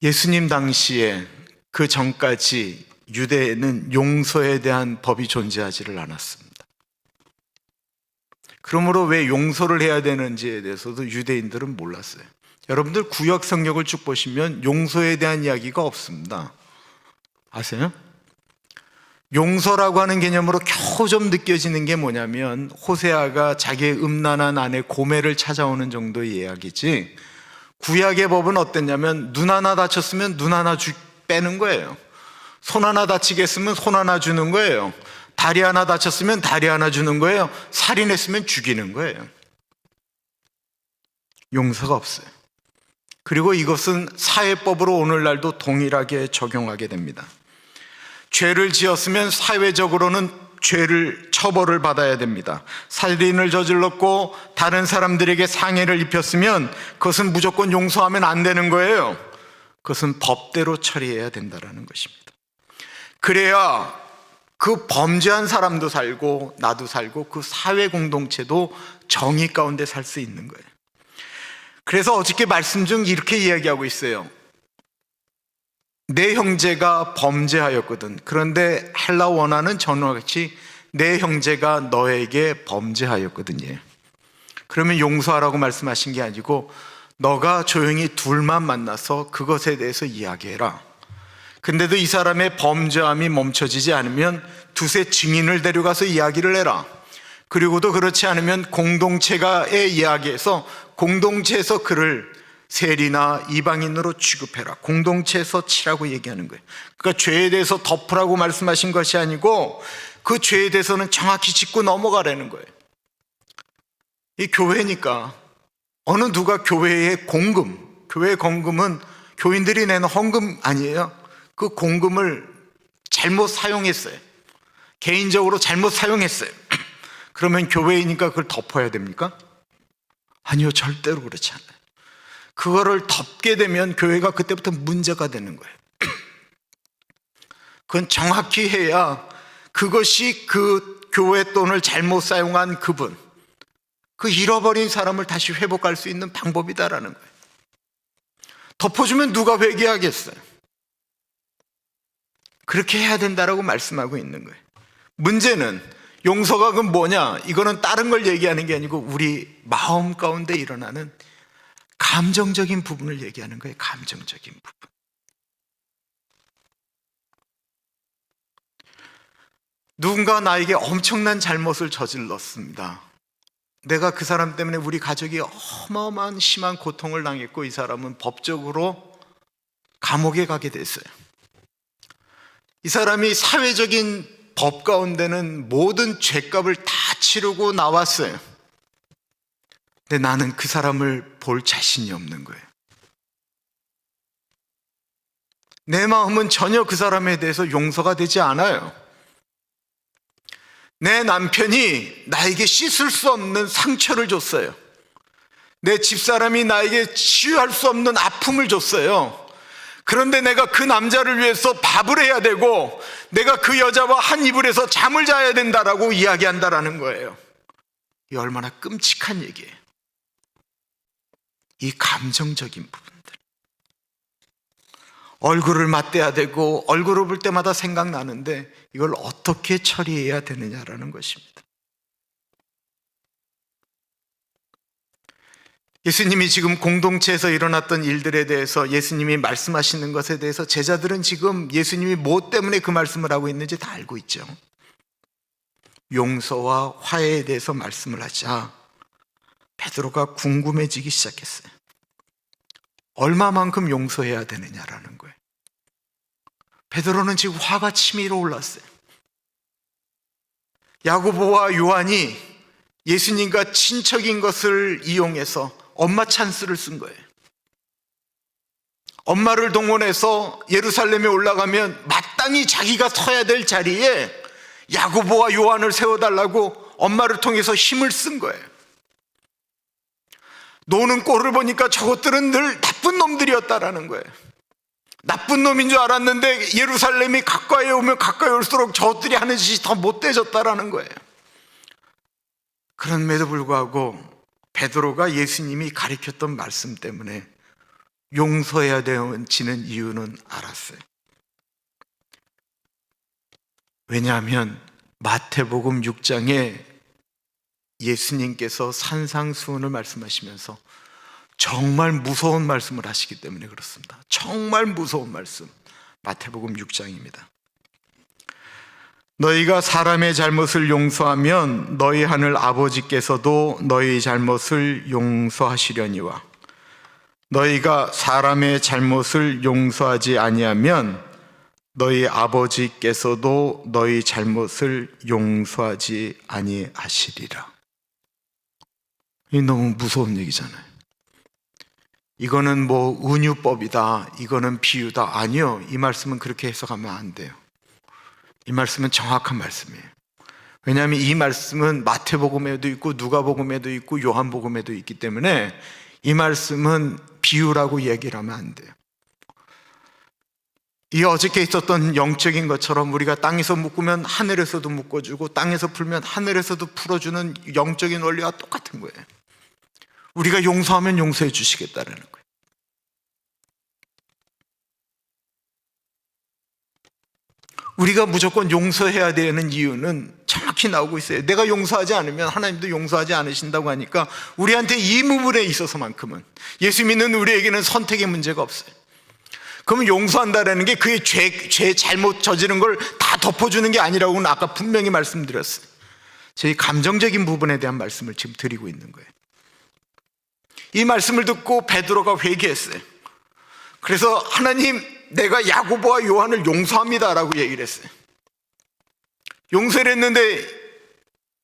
예수님 당시에 그 전까지 유대에는 용서에 대한 법이 존재하지를 않았습니다. 그러므로 왜 용서를 해야 되는지에 대해서도 유대인들은 몰랐어요. 여러분들 구약 성경을 쭉 보시면 용서에 대한 이야기가 없습니다. 아세요? 용서라고 하는 개념으로 겨우 좀 느껴지는 게 뭐냐면, 호세아가 자기의 음란한 아내 고멜을 찾아오는 정도의 이야기지, 구약의 법은 어땠냐면 눈 하나 다쳤으면 눈 하나 빼는 거예요. 손 하나 다치겠으면 손 하나 주는 거예요. 다리 하나 다쳤으면 다리 하나 주는 거예요. 살인했으면 죽이는 거예요. 용서가 없어요. 그리고 이것은 사회법으로 오늘날도 동일하게 적용하게 됩니다. 죄를 지었으면 사회적으로는 처벌을 받아야 됩니다. 살인을 저질렀고 다른 사람들에게 상해를 입혔으면 그것은 무조건 용서하면 안 되는 거예요. 그것은 법대로 처리해야 된다는 것입니다. 그래야 그 범죄한 사람도 살고 나도 살고 그 사회 공동체도 정의 가운데 살 수 있는 거예요. 그래서 어저께 말씀 중 이렇게 이야기하고 있어요. 내 형제가 범죄하였거든. 그런데 헬라 원어는 전어같이 내 형제가 너에게 범죄하였거든요. 그러면 용서하라고 말씀하신 게 아니고 너가 조용히 둘만 만나서 그것에 대해서 이야기해라. 근데도 이 사람의 범죄함이 멈춰지지 않으면 두세 증인을 데려가서 이야기를 해라. 그리고도 그렇지 않으면 공동체가의 이야기에서 공동체에서 그를 세리나 이방인으로 취급해라. 공동체에서 치라고 얘기하는 거예요. 그러니까 죄에 대해서 덮으라고 말씀하신 것이 아니고 그 죄에 대해서는 정확히 짚고 넘어가라는 거예요. 이 교회니까 어느 누가 교회의 공금, 교회의 공금은 교인들이 내는 헌금 아니에요. 그 공금을 잘못 사용했어요. 개인적으로 잘못 사용했어요. 그러면 교회이니까 그걸 덮어야 됩니까? 아니요, 절대로 그렇지 않아요. 그거를 덮게 되면 교회가 그때부터 문제가 되는 거예요. 그건 정확히 해야 그것이 그 교회 돈을 잘못 사용한 그분, 그 잃어버린 사람을 다시 회복할 수 있는 방법이다라는 거예요. 덮어주면 누가 회개하겠어요? 그렇게 해야 된다라고 말씀하고 있는 거예요. 문제는 용서가 그럼 뭐냐? 이거는 다른 걸 얘기하는 게 아니고 우리 마음 가운데 일어나는 감정적인 부분을 얘기하는 거예요. 감정적인 부분. 누군가 나에게 엄청난 잘못을 저질렀습니다. 내가 그 사람 때문에 우리 가족이 어마어마한 심한 고통을 당했고 이 사람은 법적으로 감옥에 가게 됐어요. 이 사람이 사회적인 법 가운데는 모든 죄값을 다 치르고 나왔어요. 근데 나는 그 사람을 볼 자신이 없는 거예요. 내 마음은 전혀 그 사람에 대해서 용서가 되지 않아요. 내 남편이 나에게 씻을 수 없는 상처를 줬어요. 내 집사람이 나에게 치유할 수 없는 아픔을 줬어요. 그런데 내가 그 남자를 위해서 밥을 해야 되고 내가 그 여자와 한 이불에서 잠을 자야 된다라고 이야기한다라는 거예요. 이 얼마나 끔찍한 얘기예요. 이 감정적인 부분들. 얼굴을 맞대야 되고 얼굴을 볼 때마다 생각나는데 이걸 어떻게 처리해야 되느냐라는 것입니다. 예수님이 지금 공동체에서 일어났던 일들에 대해서 예수님이 말씀하시는 것에 대해서 제자들은 지금 예수님이 뭐 때문에 그 말씀을 하고 있는지 다 알고 있죠. 용서와 화해에 대해서 말씀을 하자 베드로가 궁금해지기 시작했어요. 얼마만큼 용서해야 되느냐라는 거예요. 베드로는 지금 화가 치밀어 올랐어요. 야고보와 요한이 예수님과 친척인 것을 이용해서 엄마 찬스를 쓴 거예요. 엄마를 동원해서 예루살렘에 올라가면 마땅히 자기가 서야 될 자리에 야고보와 요한을 세워달라고 엄마를 통해서 힘을 쓴 거예요. 노는 꼴을 보니까 저것들은 늘 나쁜 놈들이었다라는 거예요. 나쁜 놈인 줄 알았는데 예루살렘이 가까이 오면 가까이 올수록 저것들이 하는 짓이 더 못돼졌다라는 거예요. 그럼에도 불구하고 베드로가 예수님이 가르쳤던 말씀 때문에 용서해야 되는 이유는 알았어요. 왜냐하면 마태복음 6장에 예수님께서 산상수훈을 말씀하시면서 정말 무서운 말씀을 하시기 때문에 그렇습니다. 정말 무서운 말씀. 마태복음 6장입니다. 너희가 사람의 잘못을 용서하면 너희 하늘 아버지께서도 너희 잘못을 용서하시려니와 너희가 사람의 잘못을 용서하지 아니하면 너희 아버지께서도 너희 잘못을 용서하지 아니하시리라. 이 너무 무서운 얘기잖아요. 이거는 뭐 은유법이다, 이거는 비유다. 아니요, 이 말씀은 그렇게 해석하면 안 돼요. 이 말씀은 정확한 말씀이에요. 왜냐하면 이 말씀은 마태복음에도 있고 누가복음에도 있고 요한복음에도 있기 때문에 이 말씀은 비유라고 얘기를 하면 안 돼요. 이 어저께 있었던 영적인 것처럼 우리가 땅에서 묶으면 하늘에서도 묶어주고 땅에서 풀면 하늘에서도 풀어주는 영적인 원리와 똑같은 거예요. 우리가 용서하면 용서해 주시겠다라는 거예요. 우리가 무조건 용서해야 되는 이유는 정확히 나오고 있어요. 내가 용서하지 않으면 하나님도 용서하지 않으신다고 하니까 우리한테 이 부분에 있어서만큼은 예수 믿는 우리에게는 선택의 문제가 없어요. 그러면 용서한다라는 게 그의 죄 잘못 저지른 걸 다 덮어주는 게 아니라고는 아까 분명히 말씀드렸어요. 저희 감정적인 부분에 대한 말씀을 지금 드리고 있는 거예요. 이 말씀을 듣고 베드로가 회개했어요. 그래서 하나님, 내가 야고보와 요한을 용서합니다라고 얘기를 했어요. 용서를 했는데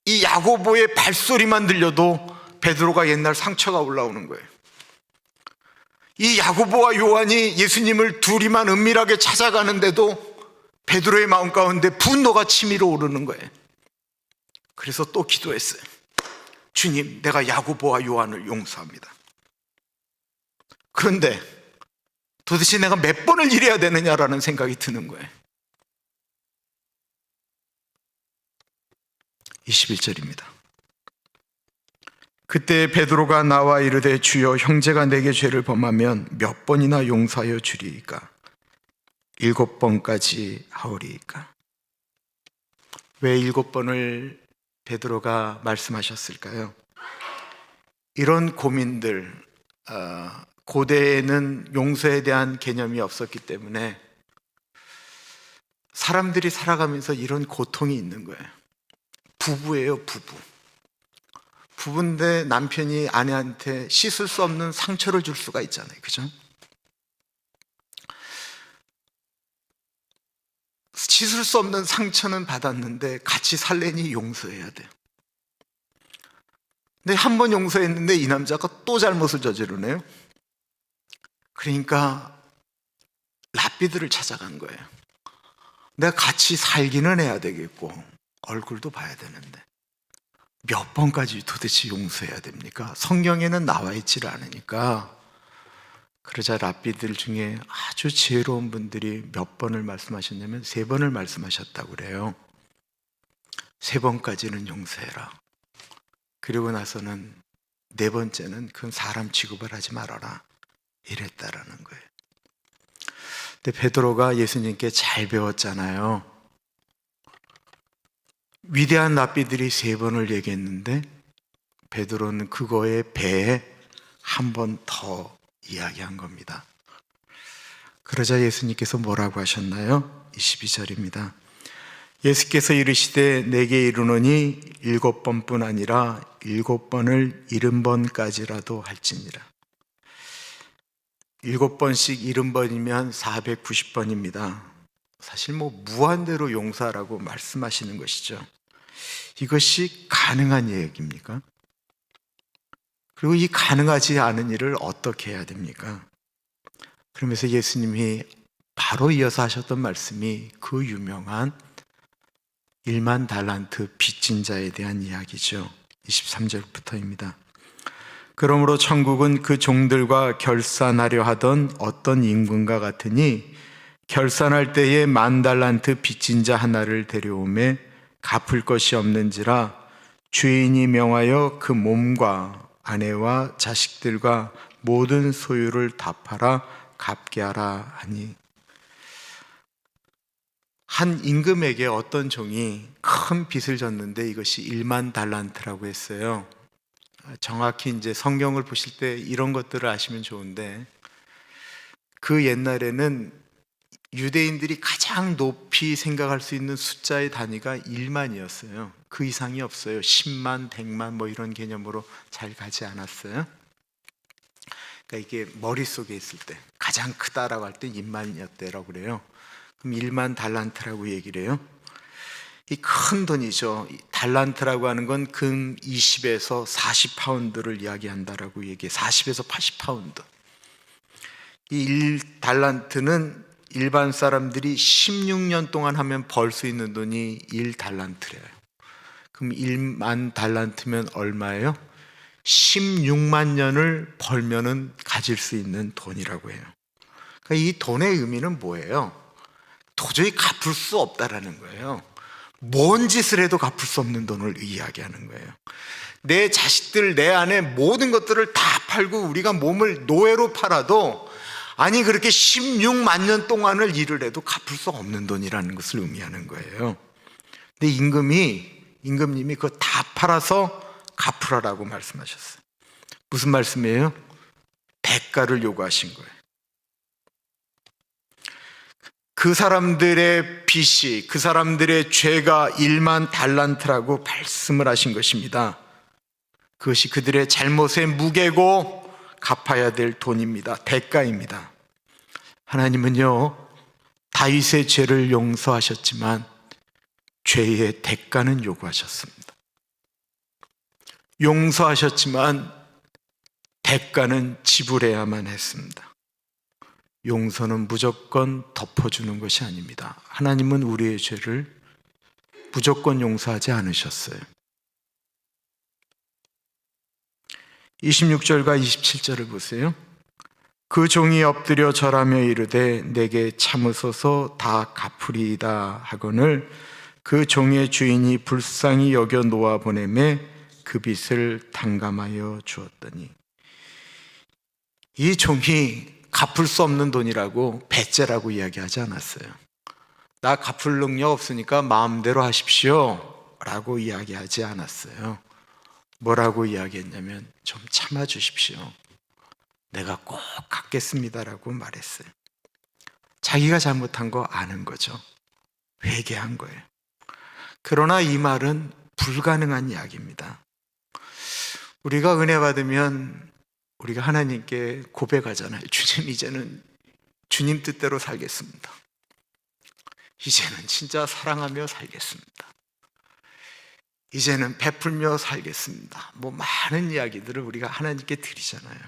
이 야고보의 발소리만 들려도 베드로가 옛날 상처가 올라오는 거예요. 이 야고보와 요한이 예수님을 둘이만 은밀하게 찾아가는데도 베드로의 마음 가운데 분노가 치밀어 오르는 거예요. 그래서 또 기도했어요. 주님, 내가 야고보와 요한을 용서합니다. 그런데 도대체 내가 몇 번을 이래야 되느냐라는 생각이 드는 거예요. 21절입니다. 그때 베드로가 나와 이르되 주여, 형제가 내게 죄를 범하면 몇 번이나 용서하여 주리이까? 7번까지 하오리이까? 왜 7번을 베드로가 말씀하셨을까요? 이런 고민들, 고대에는 용서에 대한 개념이 없었기 때문에 사람들이 살아가면서 이런 고통이 있는 거예요. 부부예요, 부부. 부부인데 남편이 아내한테 씻을 수 없는 상처를 줄 수가 있잖아요. 그죠? 씻을 수 없는 상처는 받았는데 같이 살래니 용서해야 돼요. 근데 한 번 용서했는데 이 남자가 또 잘못을 저지르네요. 그러니까 랍비들을 찾아간 거예요. 내가 같이 살기는 해야 되겠고 얼굴도 봐야 되는데 몇 번까지 도대체 용서해야 됩니까? 성경에는 나와 있지를 않으니까. 그러자 랍비들 중에 아주 지혜로운 분들이 몇 번을 말씀하셨냐면 3번을 말씀하셨다고 그래요. 3번까지는 용서해라. 그리고 나서는 4번째는 그건 사람 취급을 하지 말아라, 이랬다라는 거예요. 근데 베드로가 예수님께 잘 배웠잖아요. 위대한 랍비들이 3번을 얘기했는데 베드로는 그거에 배에 한 번 더 이야기한 겁니다. 그러자 예수님께서 뭐라고 하셨나요? 22절입니다. 예수께서 이르시되 내게 이르노니 7번뿐 아니라 7번을 70번까지라도 할지니라. 7번씩 70번이면 490번입니다. 사실 무한대로 용서하라고 말씀하시는 것이죠. 이것이 가능한 얘기입니까? 그리고 이 가능하지 않은 일을 어떻게 해야 됩니까? 그러면서 예수님이 바로 이어서 하셨던 말씀이 그 유명한 1만 달란트 빚진 자에 대한 이야기죠. 23절부터입니다. 그러므로 천국은 그 종들과 결산하려 하던 어떤 임금과 같으니 결산할 때에 1만 달란트 빚진 자 하나를 데려오매 갚을 것이 없는지라 주인이 명하여 그 몸과 아내와 자식들과 모든 소유를 다 팔아 갚게 하라 하니. 한 임금에게 어떤 종이 큰 빚을 졌는데 이것이 1만 달란트라고 했어요. 정확히 이제 성경을 보실 때 이런 것들을 아시면 좋은데, 그 옛날에는 유대인들이 가장 높이 생각할 수 있는 숫자의 단위가 1만이었어요. 그 이상이 없어요. 10만, 100만 이런 개념으로 잘 가지 않았어요. 그러니까 이게 머릿속에 있을 때 가장 크다라고 할 때 1만이었대라고 그래요. 그럼 1만 달란트라고 얘기를 해요. 이 큰 돈이죠. 달란트라고 하는 건 금 20에서 40파운드를 이야기한다라고 얘기해. 40에서 80파운드. 이 1달란트는 일반 사람들이 16년 동안 하면 벌 수 있는 돈이 1달란트래요. 그럼 1만 달란트면 얼마예요? 16만 년을 벌면은 가질 수 있는 돈이라고 해요. 그러니까 이 돈의 의미는 뭐예요? 도저히 갚을 수 없다라는 거예요. 뭔 짓을 해도 갚을 수 없는 돈을 이야기하는 거예요. 내 자식들, 내 아내 모든 것들을 다 팔고 우리가 몸을 노예로 팔아도, 아니 그렇게 16만 년 동안을 일을 해도 갚을 수 없는 돈이라는 것을 의미하는 거예요. 근데 임금님이 그거 다 팔아서 갚으라라고 말씀하셨어요. 무슨 말씀이에요? 대가를 요구하신 거예요. 그 사람들의 빚이, 그 사람들의 죄가 1만 달란트라고 말씀을 하신 것입니다. 그것이 그들의 잘못의 무게고 갚아야 될 돈입니다. 대가입니다. 하나님은요, 다윗의 죄를 용서하셨지만 죄의 대가는 요구하셨습니다. 용서하셨지만 대가는 지불해야만 했습니다. 용서는 무조건 덮어주는 것이 아닙니다. 하나님은 우리의 죄를 무조건 용서하지 않으셨어요. 26절과 27절을 보세요. 그 종이 엎드려 절하며 이르되 내게 참으소서 다 갚으리이다 하거늘 그 종의 주인이 불쌍히 여겨 놓아 보내매 그 빚을 탕감하여 주었더니, 이 종이 갚을 수 없는 돈이라고 배째라고 이야기하지 않았어요. 나 갚을 능력 없으니까 마음대로 하십시오 라고 이야기하지 않았어요. 뭐라고 이야기했냐면 좀 참아주십시오. 내가 꼭 갚겠습니다라고 말했어요. 자기가 잘못한 거 아는 거죠. 회개한 거예요. 그러나 이 말은 불가능한 이야기입니다. 우리가 은혜 받으면 우리가 하나님께 고백하잖아요. 주님, 이제는 주님 뜻대로 살겠습니다. 이제는 진짜 사랑하며 살겠습니다. 이제는 베풀며 살겠습니다. 뭐 많은 이야기들을 우리가 하나님께 드리잖아요.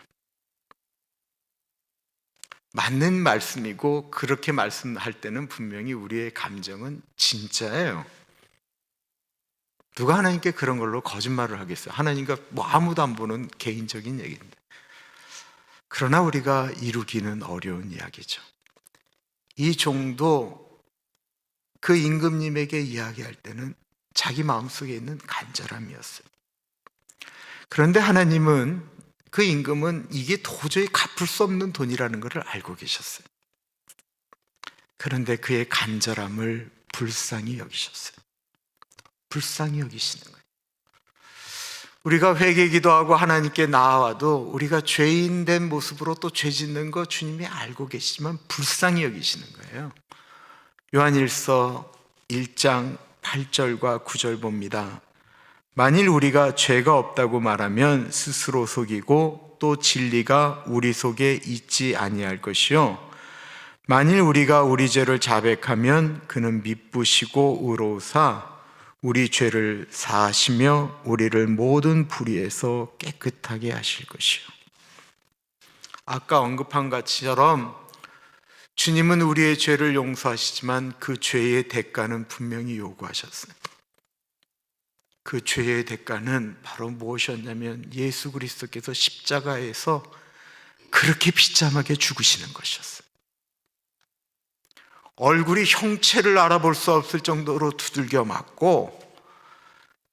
맞는 말씀이고 그렇게 말씀할 때는 분명히 우리의 감정은 진짜예요. 누가 하나님께 그런 걸로 거짓말을 하겠어요? 하나님과 뭐 아무도 안 보는 개인적인 얘기인데. 그러나 우리가 이루기는 어려운 이야기죠. 이 종도 그 임금님에게 이야기할 때는 자기 마음속에 있는 간절함이었어요. 그런데 하나님은, 그 임금은 이게 도저히 갚을 수 없는 돈이라는 것을 알고 계셨어요. 그런데 그의 간절함을 불쌍히 여기셨어요. 불쌍히 여기시는 거예요. 우리가 회개 기도하고 하나님께 나아와도 우리가 죄인 된 모습으로 또 죄 짓는 거 주님이 알고 계시지만 불쌍히 여기시는 거예요. 요한일서 1장 8절과 9절 봅니다. 만일 우리가 죄가 없다고 말하면 스스로 속이고 또 진리가 우리 속에 있지 아니할 것이요, 만일 우리가 우리 죄를 자백하면 그는 미쁘시고 의로우사 우리 죄를 사하시며 우리를 모든 불의에서 깨끗하게 하실 것이요. 아까 언급한 것처럼 주님은 우리의 죄를 용서하시지만 그 죄의 대가는 분명히 요구하셨어요. 그 죄의 대가는 바로 무엇이었냐면 예수 그리스도께서 십자가에서 그렇게 비참하게 죽으시는 것이었어요. 얼굴이 형체를 알아볼 수 없을 정도로 두들겨 맞고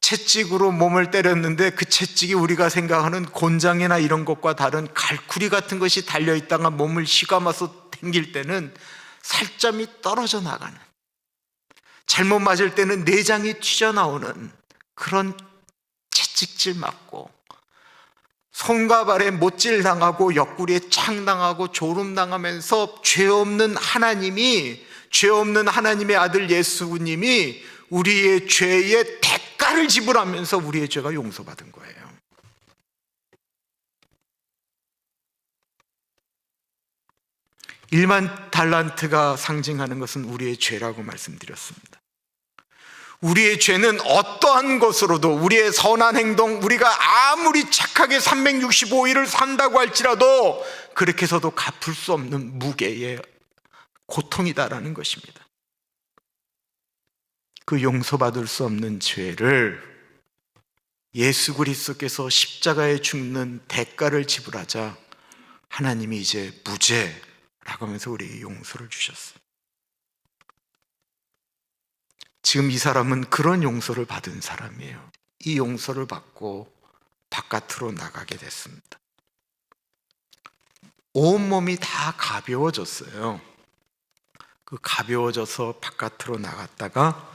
채찍으로 몸을 때렸는데 그 채찍이 우리가 생각하는 곤장이나 이런 것과 다른 갈쿠리 같은 것이 달려있다가 몸을 휘감아서 당길 때는 살점이 떨어져 나가는, 잘못 맞을 때는 내장이 튀어나오는 그런 채찍질 맞고, 손과 발에 못질 당하고 옆구리에 창 당하고 조름 당하면서 죄 없는 하나님의 아들 예수님이 우리의 죄의 대가를 지불하면서 우리의 죄가 용서받은 거예요. 일만 달란트가 상징하는 것은 우리의 죄라고 말씀드렸습니다. 우리의 죄는 어떠한 것으로도, 우리의 선한 행동, 우리가 아무리 착하게 365일을 산다고 할지라도 그렇게 해서도 갚을 수 없는 무게의 고통이다라는 것입니다. 그 용서받을 수 없는 죄를 예수 그리스도께서 십자가에 죽는 대가를 지불하자 하나님이 이제 무죄라고 하면서 우리에게 용서를 주셨어요. 지금 이 사람은 그런 용서를 받은 사람이에요. 이 용서를 받고 바깥으로 나가게 됐습니다. 온몸이 다 가벼워졌어요. 그 가벼워져서 바깥으로 나갔다가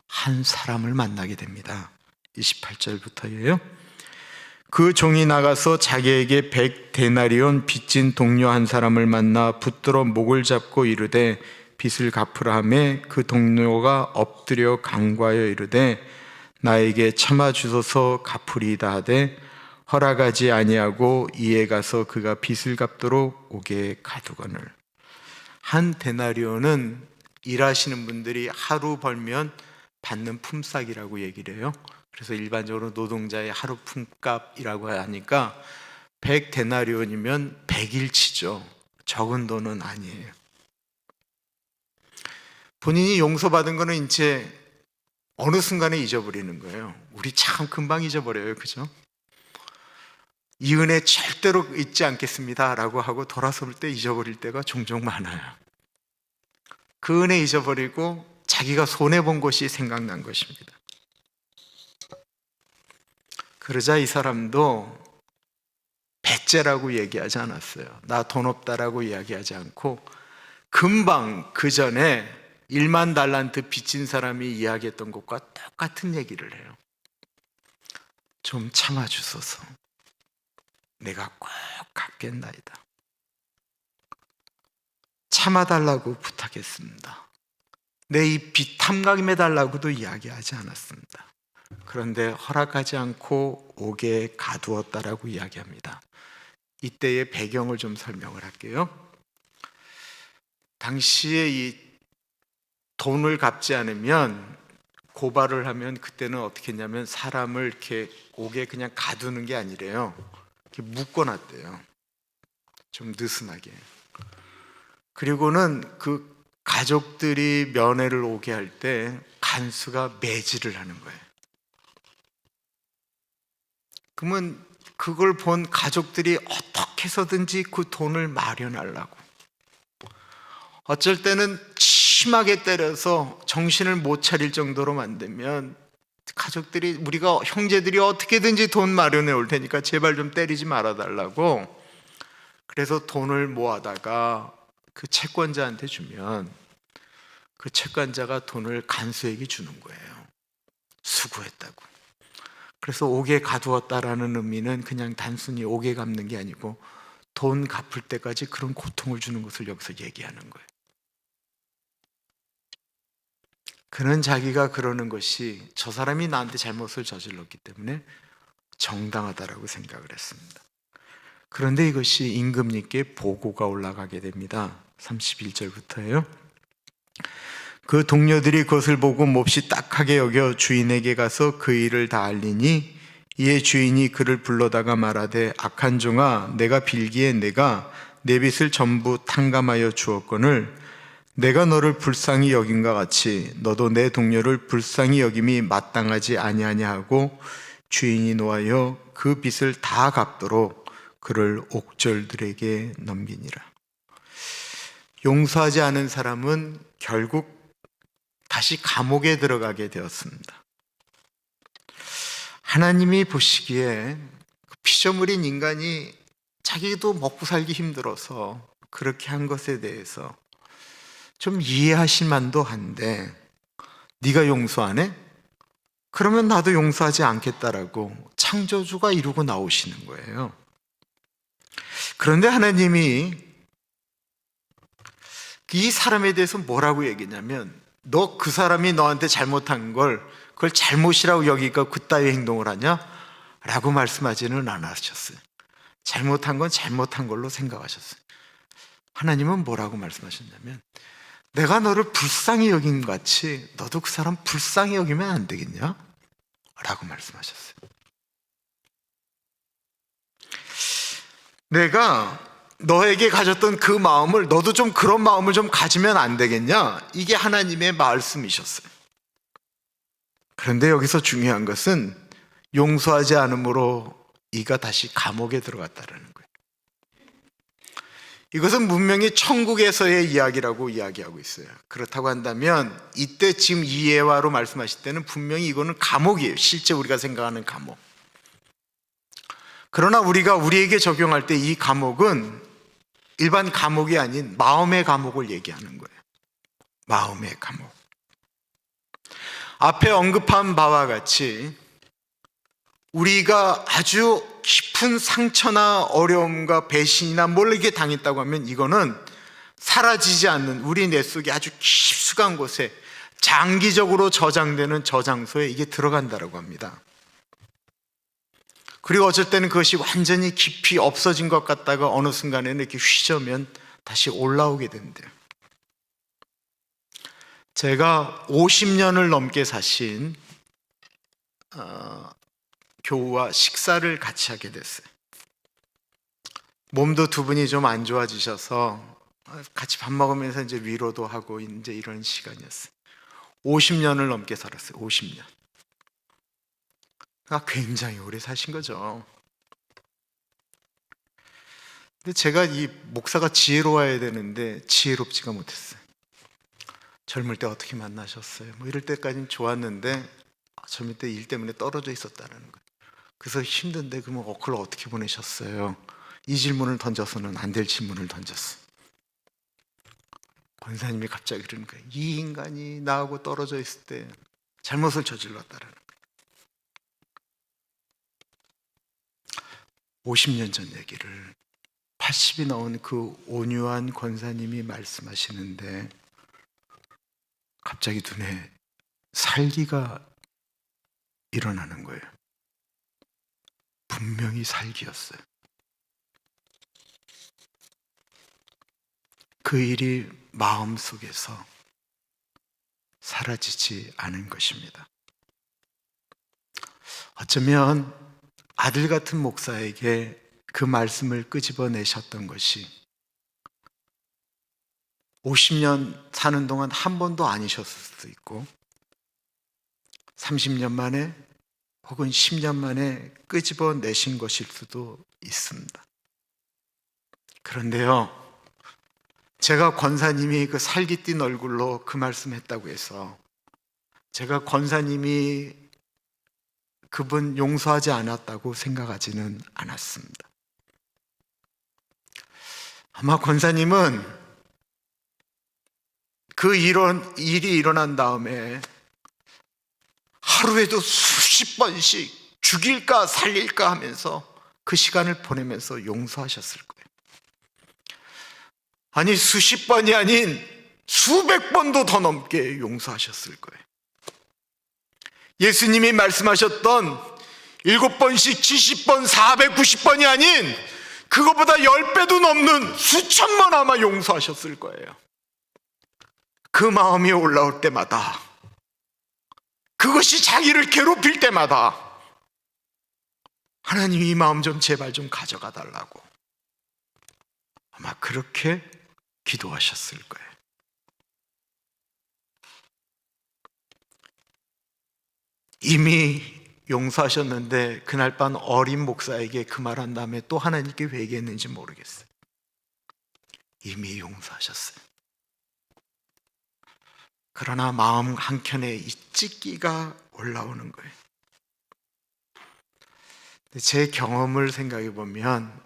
한 사람을 만나게 됩니다. 28절부터예요. 그 종이 나가서 자기에게 100데나리온 빚진 동료 한 사람을 만나 붙들어 목을 잡고 이르되 빚을 갚으라 하매 그 동료가 엎드려 간구하여 이르되 나에게 참아 주소서 갚으리이다 하되 허락하지 아니하고 이에 가서 그가 빚을 갚도록 옥에 가두거늘. 한 데나리온은 일하시는 분들이 하루 벌면 받는 품삯이라고 얘기를 해요. 그래서 일반적으로 노동자의 하루 품값이라고 하니까 100데나리온이면 100일치죠. 적은 돈은 아니에요. 본인이 용서받은 거는 이제 어느 순간에 잊어버리는 거예요. 우리 참 금방 잊어버려요. 그죠? 이 은혜 절대로 잊지 않겠습니다 라고 하고 돌아설 때 잊어버릴 때가 종종 많아요. 그 은혜 잊어버리고 자기가 손해본 것이 생각난 것입니다. 그러자 이 사람도 배째라고 얘기하지 않았어요. 나 돈 없다라고 이야기하지 않고 금방 그 전에 1만 달란트 빚진 사람이 이야기했던 것과 똑같은 얘기를 해요. 좀 참아주소서. 내가 꼭 갚겠나이다. 참아달라고 부탁했습니다. 내 이 빚 탕감해달라고도 이야기하지 않았습니다. 그런데 허락하지 않고 옥에 가두었다라고 이야기합니다. 이때의 배경을 좀 설명을 할게요. 당시에 이 돈을 갚지 않으면 고발을 하면 그때는 어떻게 했냐면 사람을 이렇게 옥에 그냥 가두는 게 아니래요. 이렇게 묶어놨대요. 좀 느슨하게. 그리고는 그 가족들이 면회를 오게 할 때 간수가 매질을 하는 거예요. 그러면 그걸 본 가족들이 어떻게 해서든지 그 돈을 마련하려고, 어쩔 때는 심하게 때려서 정신을 못 차릴 정도로 만들면 가족들이, 우리가 형제들이 어떻게든지 돈 마련해 올 테니까 제발 좀 때리지 말아달라고, 그래서 돈을 모아다가 그 채권자한테 주면 그 채권자가 돈을 간수에게 주는 거예요. 수고했다고. 그래서 옥에 가두었다라는 의미는 그냥 단순히 옥에 갚는 게 아니고 돈 갚을 때까지 그런 고통을 주는 것을 여기서 얘기하는 거예요. 그는 자기가 그러는 것이 저 사람이 나한테 잘못을 저질렀기 때문에 정당하다라고 생각을 했습니다. 그런데 이것이 임금님께 보고가 올라가게 됩니다. 31절부터예요. 그 동료들이 그것을 보고 몹시 딱하게 여겨 주인에게 가서 그 일을 다 알리니, 이에 주인이 그를 불러다가 말하되 악한 종아, 내가 빌기에 내가 내 빚을 전부 탕감하여 주었거늘 내가 너를 불쌍히 여김과 같이 너도 내 동료를 불쌍히 여김이 마땅하지 아니하냐 하고 주인이 노하여 그 빚을 다 갚도록 그를 옥졸들에게 넘기니라. 용서하지 않은 사람은 결국 다시 감옥에 들어가게 되었습니다. 하나님이 보시기에 피조물인 인간이 자기도 먹고 살기 힘들어서 그렇게 한 것에 대해서 좀 이해하실 만도 한데, 네가 용서 안 해? 그러면 나도 용서하지 않겠다라고 창조주가 이루고 나오시는 거예요. 그런데 하나님이 이 사람에 대해서 뭐라고 얘기냐면, 너 그 사람이 너한테 잘못한 걸 그걸 잘못이라고 여기니까 그따위 행동을 하냐? 라고 말씀하지는 않으셨어요. 잘못한 건 잘못한 걸로 생각하셨어요. 하나님은 뭐라고 말씀하셨냐면, 내가 너를 불쌍히 여긴 것 같이 너도 그 사람 불쌍히 여기면 안 되겠냐? 라고 말씀하셨어요. 내가 너에게 가졌던 그 마음을 너도 좀 그런 마음을 좀 가지면 안 되겠냐? 이게 하나님의 말씀이셨어요. 그런데 여기서 중요한 것은 용서하지 않음으로 이가 다시 감옥에 들어갔다는 거예요. 이것은 분명히 천국에서의 이야기라고 이야기하고 있어요. 그렇다고 한다면 이때 지금 이 예화로 말씀하실 때는 분명히 이거는 감옥이에요. 실제 우리가 생각하는 감옥. 그러나 우리가 우리에게 적용할 때 이 감옥은 일반 감옥이 아닌 마음의 감옥을 얘기하는 거예요. 마음의 감옥. 앞에 언급한 바와 같이 우리가 아주 깊은 상처나 어려움과 배신이나 뭘 이렇게 당했다고 하면 이거는 사라지지 않는 우리 내 속에 아주 깊숙한 곳에 장기적으로 저장되는 저장소에 이게 들어간다라고 합니다. 그리고 어쩔 때는 그것이 완전히 깊이 없어진 것 같다가 어느 순간에는 이렇게 휘저으면 다시 올라오게 된대요. 제가 50년을 넘게 사신 교우와 식사를 같이 하게 됐어요. 몸도 두 분이 좀 안 좋아지셔서 같이 밥 먹으면서 이제 위로도 하고 이제 이런 시간이었어요. 50년을 넘게 살았어요. 50년. 굉장히 오래 사신 거죠. 근데 제가 이 목사가 지혜로워야 되는데 지혜롭지가 못했어요. 젊을 때 어떻게 만나셨어요? 뭐 이럴 때까지는 좋았는데 젊을 때 일 때문에 떨어져 있었다는 거예요. 그래서 힘든데 그러면 그걸 어떻게 보내셨어요? 이 질문을 던져서는 안 될 질문을 던졌어요. 권사님이 갑자기 그러는 거예요. 이 인간이 나하고 떨어져 있을 때 잘못을 저질렀다라는 거예요. 50년 전 얘기를 80이 넘은 그 온유한 권사님이 말씀하시는데 갑자기 눈에 살기가 일어나는 거예요. 분명히 살기였어요. 그 일이 마음속에서 사라지지 않은 것입니다. 어쩌면 아들 같은 목사에게 그 말씀을 끄집어내셨던 것이 50년 사는 동안 한 번도 아니셨을 수도 있고 30년 만에 혹은 10년 만에 끄집어내신 것일 수도 있습니다. 그런데요, 제가 권사님이 그 살기 띈 얼굴로 그 말씀했다고 해서 제가 권사님이 그분 용서하지 않았다고 생각하지는 않았습니다. 아마 권사님은 그 일이 일어난 다음에 하루에도 수십 번씩 죽일까 살릴까 하면서 그 시간을 보내면서 용서하셨을 거예요. 아니 수십 번이 아닌 수백 번도 더 넘게 용서하셨을 거예요. 예수님이 말씀하셨던 7번씩 70번 490번이 아닌 그거보다 10배도 넘는 수천 번 아마 용서하셨을 거예요. 그 마음이 올라올 때마다, 그것이 자기를 괴롭힐 때마다 하나님 이 마음 좀 제발 좀 가져가 달라고 아마 그렇게 기도하셨을 거예요. 이미 용서하셨는데 그날 밤 어린 목사에게 그 말한 다음에 또 하나님께 회개했는지 모르겠어요. 이미 용서하셨어요. 그러나 마음 한켠에 이 찢기가 올라오는 거예요. 제 경험을 생각해 보면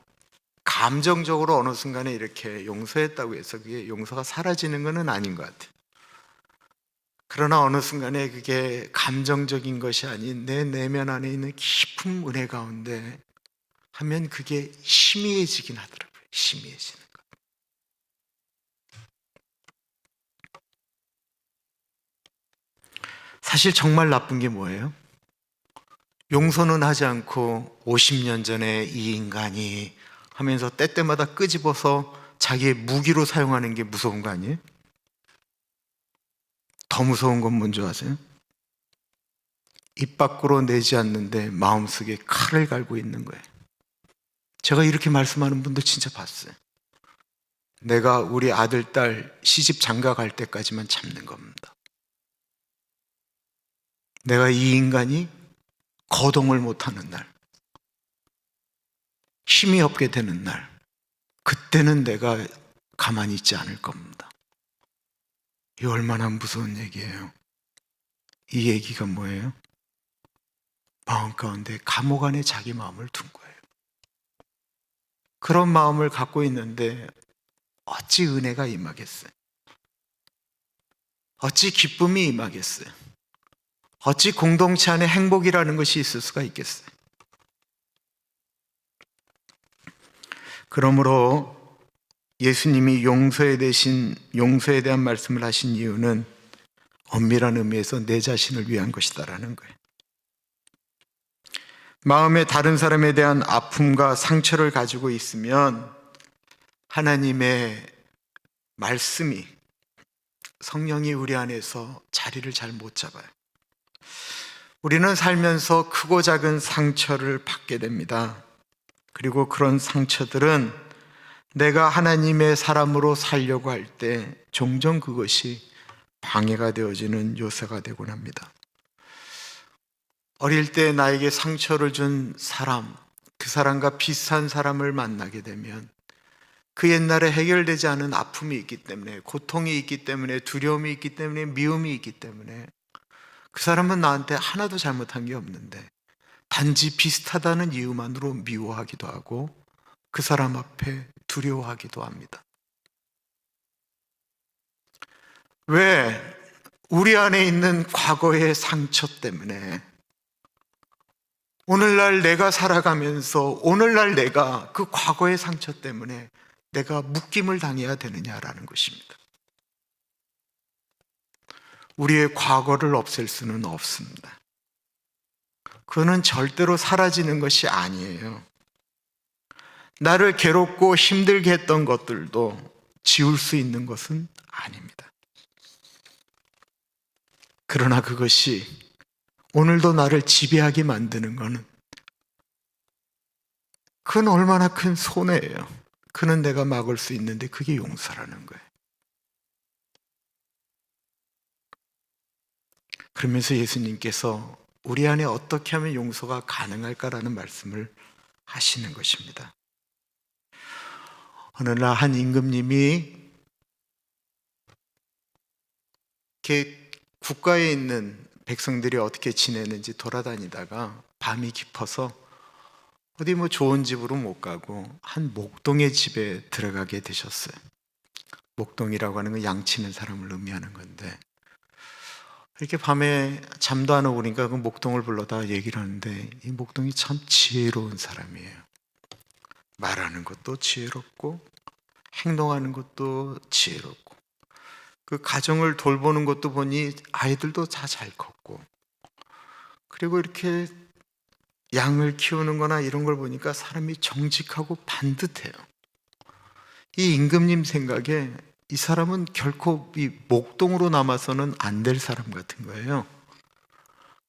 감정적으로 어느 순간에 이렇게 용서했다고 해서 그게 용서가 사라지는 건 아닌 것 같아요. 그러나 어느 순간에 그게 감정적인 것이 아닌 내 내면 안에 있는 깊은 은혜 가운데 하면 그게 희미해지긴 하더라고요. 희미해지는 것. 사실 정말 나쁜 게 뭐예요? 용서는 하지 않고 50년 전에 이 인간이 하면서 때때마다 끄집어서 자기의 무기로 사용하는 게 무서운 거 아니에요? 더 무서운 건 뭔지 아세요? 입 밖으로 내지 않는데 마음속에 칼을 갈고 있는 거예요. 제가 이렇게 말씀하는 분들 진짜 봤어요. 내가 우리 아들, 딸 시집 장가 갈 때까지만 참는 겁니다. 내가 이 인간이 거동을 못하는 날, 힘이 없게 되는 날, 그때는 내가 가만히 있지 않을 겁니다. 이 얼마나 무서운 얘기예요. 이 얘기가 뭐예요? 마음 가운데 감옥 안에 자기 마음을 둔 거예요. 그런 마음을 갖고 있는데 어찌 은혜가 임하겠어요? 어찌 기쁨이 임하겠어요? 어찌 공동체 안에 행복이라는 것이 있을 수가 있겠어요? 그러므로 예수님이 용서에 대한 말씀을 하신 이유는 엄밀한 의미에서 내 자신을 위한 것이다라는 거예요. 마음에 다른 사람에 대한 아픔과 상처를 가지고 있으면 하나님의 말씀이, 성령이 우리 안에서 자리를 잘 못 잡아요. 우리는 살면서 크고 작은 상처를 받게 됩니다. 그리고 그런 상처들은 내가 하나님의 사람으로 살려고 할 때 종종 그것이 방해가 되어지는 요소가 되곤 합니다. 어릴 때 나에게 상처를 준 사람, 그 사람과 비슷한 사람을 만나게 되면 그 옛날에 해결되지 않은 아픔이 있기 때문에, 고통이 있기 때문에, 두려움이 있기 때문에, 미움이 있기 때문에 그 사람은 나한테 하나도 잘못한 게 없는데 단지 비슷하다는 이유만으로 미워하기도 하고 그 사람 앞에 두려워하기도 합니다. 왜? 우리 안에 있는 과거의 상처 때문에 오늘날 내가 살아가면서 오늘날 내가 그 과거의 상처 때문에 내가 묶임을 당해야 되느냐라는 것입니다. 우리의 과거를 없앨 수는 없습니다. 그거는 절대로 사라지는 것이 아니에요. 나를 괴롭고 힘들게 했던 것들도 지울 수 있는 것은 아닙니다. 그러나 그것이 오늘도 나를 지배하게 만드는 것은 그건 얼마나 큰 손해예요. 그는 내가 막을 수 있는데 그게 용서라는 거예요. 그러면서 예수님께서 우리 안에 어떻게 하면 용서가 가능할까라는 말씀을 하시는 것입니다. 어느 날 한 임금님이 이렇게 국가에 있는 백성들이 어떻게 지내는지 돌아다니다가 밤이 깊어서 어디 좋은 집으로 못 가고 한 목동의 집에 들어가게 되셨어요. 목동이라고 하는 건 양치는 사람을 의미하는 건데, 이렇게 밤에 잠도 안 오고 그러니까 그 목동을 불러다 얘기를 하는데 이 목동이 참 지혜로운 사람이에요. 말하는 것도 지혜롭고 행동하는 것도 지혜롭고 그 가정을 돌보는 것도 보니 아이들도 다 잘 컸고, 그리고 이렇게 양을 키우는 거나 이런 걸 보니까 사람이 정직하고 반듯해요. 이 임금님 생각에 이 사람은 결코 이 목동으로 남아서는 안 될 사람 같은 거예요.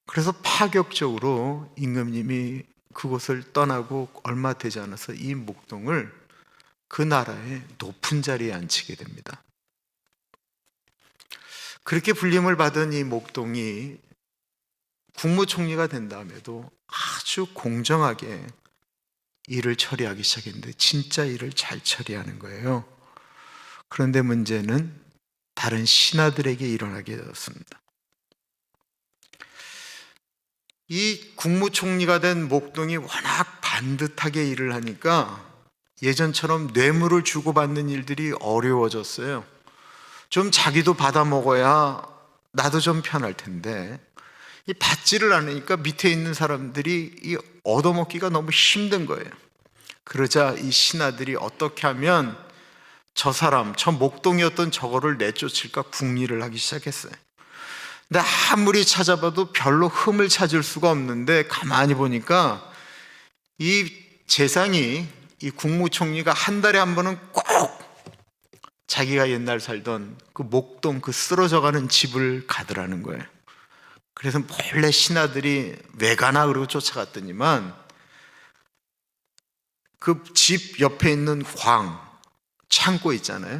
그래서 파격적으로 임금님이 그곳을 떠나고 얼마 되지 않아서 이 목동을 그 나라의 높은 자리에 앉히게 됩니다. 그렇게 불림을 받은 이 목동이 국무총리가 된 다음에도 아주 공정하게 일을 처리하기 시작했는데 진짜 일을 잘 처리하는 거예요. 그런데 문제는 다른 신하들에게 일어나게 되었습니다. 이 국무총리가 된 목동이 워낙 반듯하게 일을 하니까 예전처럼 뇌물을 주고받는 일들이 어려워졌어요. 좀 자기도 받아 먹어야 나도 좀 편할 텐데 이 받지를 않으니까 밑에 있는 사람들이 이 얻어먹기가 너무 힘든 거예요. 그러자 이 신하들이 어떻게 하면 저 사람, 저 목동이었던 저거를 내쫓을까 궁리를 하기 시작했어요. 근데 아무리 찾아봐도 별로 흠을 찾을 수가 없는데 가만히 보니까 이 재상이, 이 국무총리가 한 달에 한 번은 꼭 자기가 옛날 살던 그 목동 그 쓰러져가는 집을 가더라는 거예요. 그래서 몰래 신하들이 왜 가나 그러고 쫓아갔더니만 그 집 옆에 있는 창고 있잖아요.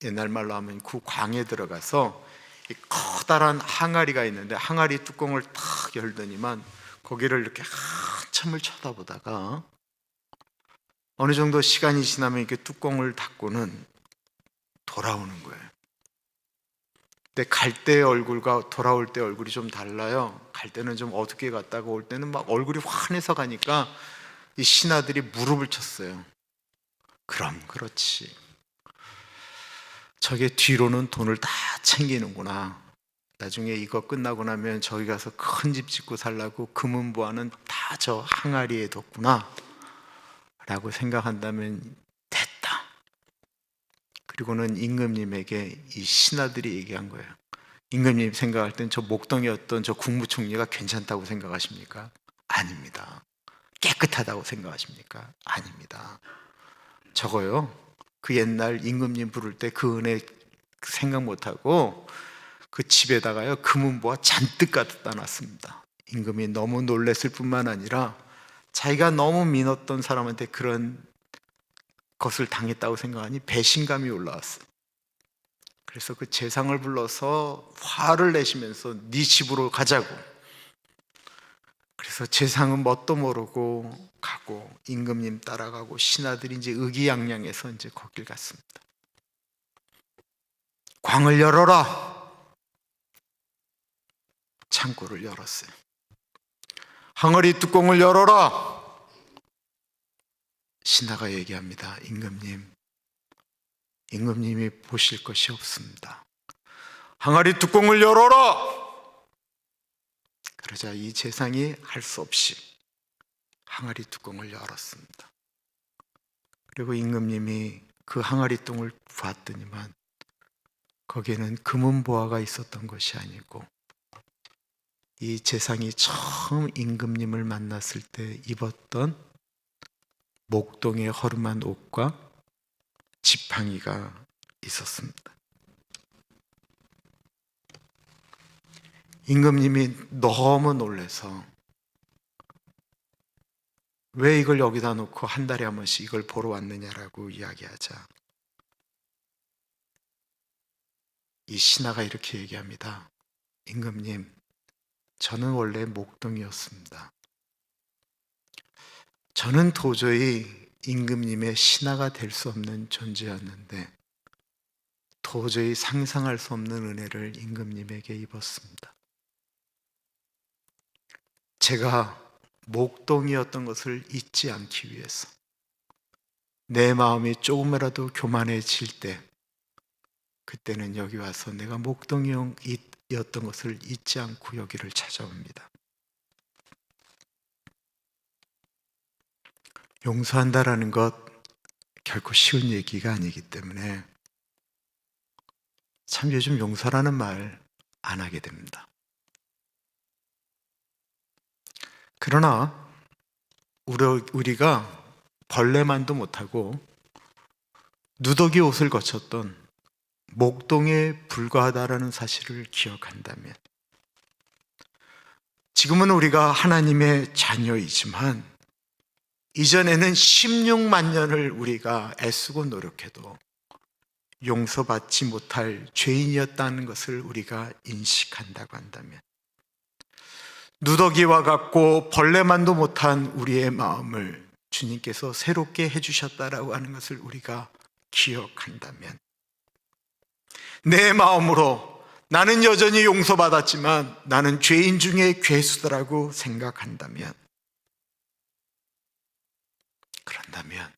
옛날 말로 하면 그 광에 들어가서 이 커다란 항아리가 있는데 항아리 뚜껑을 탁 열더니만 거기를 이렇게 한참을 쳐다보다가 어느 정도 시간이 지나면 이렇게 뚜껑을 닫고는 돌아오는 거예요. 근데 갈 때의 얼굴과 돌아올 때 얼굴이 좀 달라요. 갈 때는 좀 어둡게 갔다가 올 때는 막 얼굴이 환해서 가니까 이 신하들이 무릎을 쳤어요. 그럼 그렇지. 저게 뒤로는 돈을 다 챙기는구나. 나중에 이거 끝나고 나면 저기 가서 큰 집 짓고 살라고 금은보화는 다 저 항아리에 뒀구나 라고 생각한다면 됐다. 그리고는 임금님에게 이 신하들이 얘기한 거예요. 임금님 생각할 땐 저 목동이었던 저 국무총리가 괜찮다고 생각하십니까? 아닙니다. 깨끗하다고 생각하십니까? 아닙니다. 저거요, 그 옛날 임금님 부를 때 그 은혜 생각 못하고 그 집에다가요 금은보화 잔뜩 갖다 놨습니다. 임금이 너무 놀랬을 뿐만 아니라 자기가 너무 믿었던 사람한테 그런 것을 당했다고 생각하니 배신감이 올라왔어요. 그래서 그 재상을 불러서 화를 내시면서 네 집으로 가자고. 그래서 재상은 뭣도 모르고 가고 임금님 따라가고 신하들이 이제 의기양양해서 이제 거길 갔습니다. 광을 열어라. 창고를 열었어요. 항아리 뚜껑을 열어라. 신하가 얘기합니다. 임금님이 보실 것이 없습니다. 항아리 뚜껑을 열어라. 그러자 이 재상이 할 수 없이 항아리 뚜껑을 열었습니다. 그리고 임금님이 그 항아리 뚜껑을 봤더니만 거기에는 금은보화가 있었던 것이 아니고 이 재상이 처음 임금님을 만났을 때 입었던 목동의 허름한 옷과 지팡이가 있었습니다. 임금님이 너무 놀라서 왜 이걸 여기다 놓고 한 달에 한 번씩 이걸 보러 왔느냐라고 이야기하자 이 신하가 이렇게 얘기합니다. 임금님, 저는 원래 목동이었습니다. 저는 도저히 임금님의 신하가 될 수 없는 존재였는데 도저히 상상할 수 없는 은혜를 임금님에게 입었습니다. 제가 목동이었던 것을 잊지 않기 위해서 내 마음이 조금이라도 교만해질 때 그때는 여기 와서 내가 목동이었던 것을 잊지 않고 여기를 찾아옵니다. 용서한다라는 것 결코 쉬운 얘기가 아니기 때문에 참 요즘 용서라는 말 안 하게 됩니다. 그러나 우리가 벌레만도 못하고 누더기 옷을 거쳤던 목동에 불과하다라는 사실을 기억한다면 지금은 우리가 하나님의 자녀이지만 이전에는 16만 년을 우리가 애쓰고 노력해도 용서받지 못할 죄인이었다는 것을 우리가 인식한다고 한다면 누더기와 같고 벌레만도 못한 우리의 마음을 주님께서 새롭게 해주셨다라고 하는 것을 우리가 기억한다면 내 마음으로 나는 여전히 용서받았지만 나는 죄인 중에 괴수다라고 생각한다면 그런다면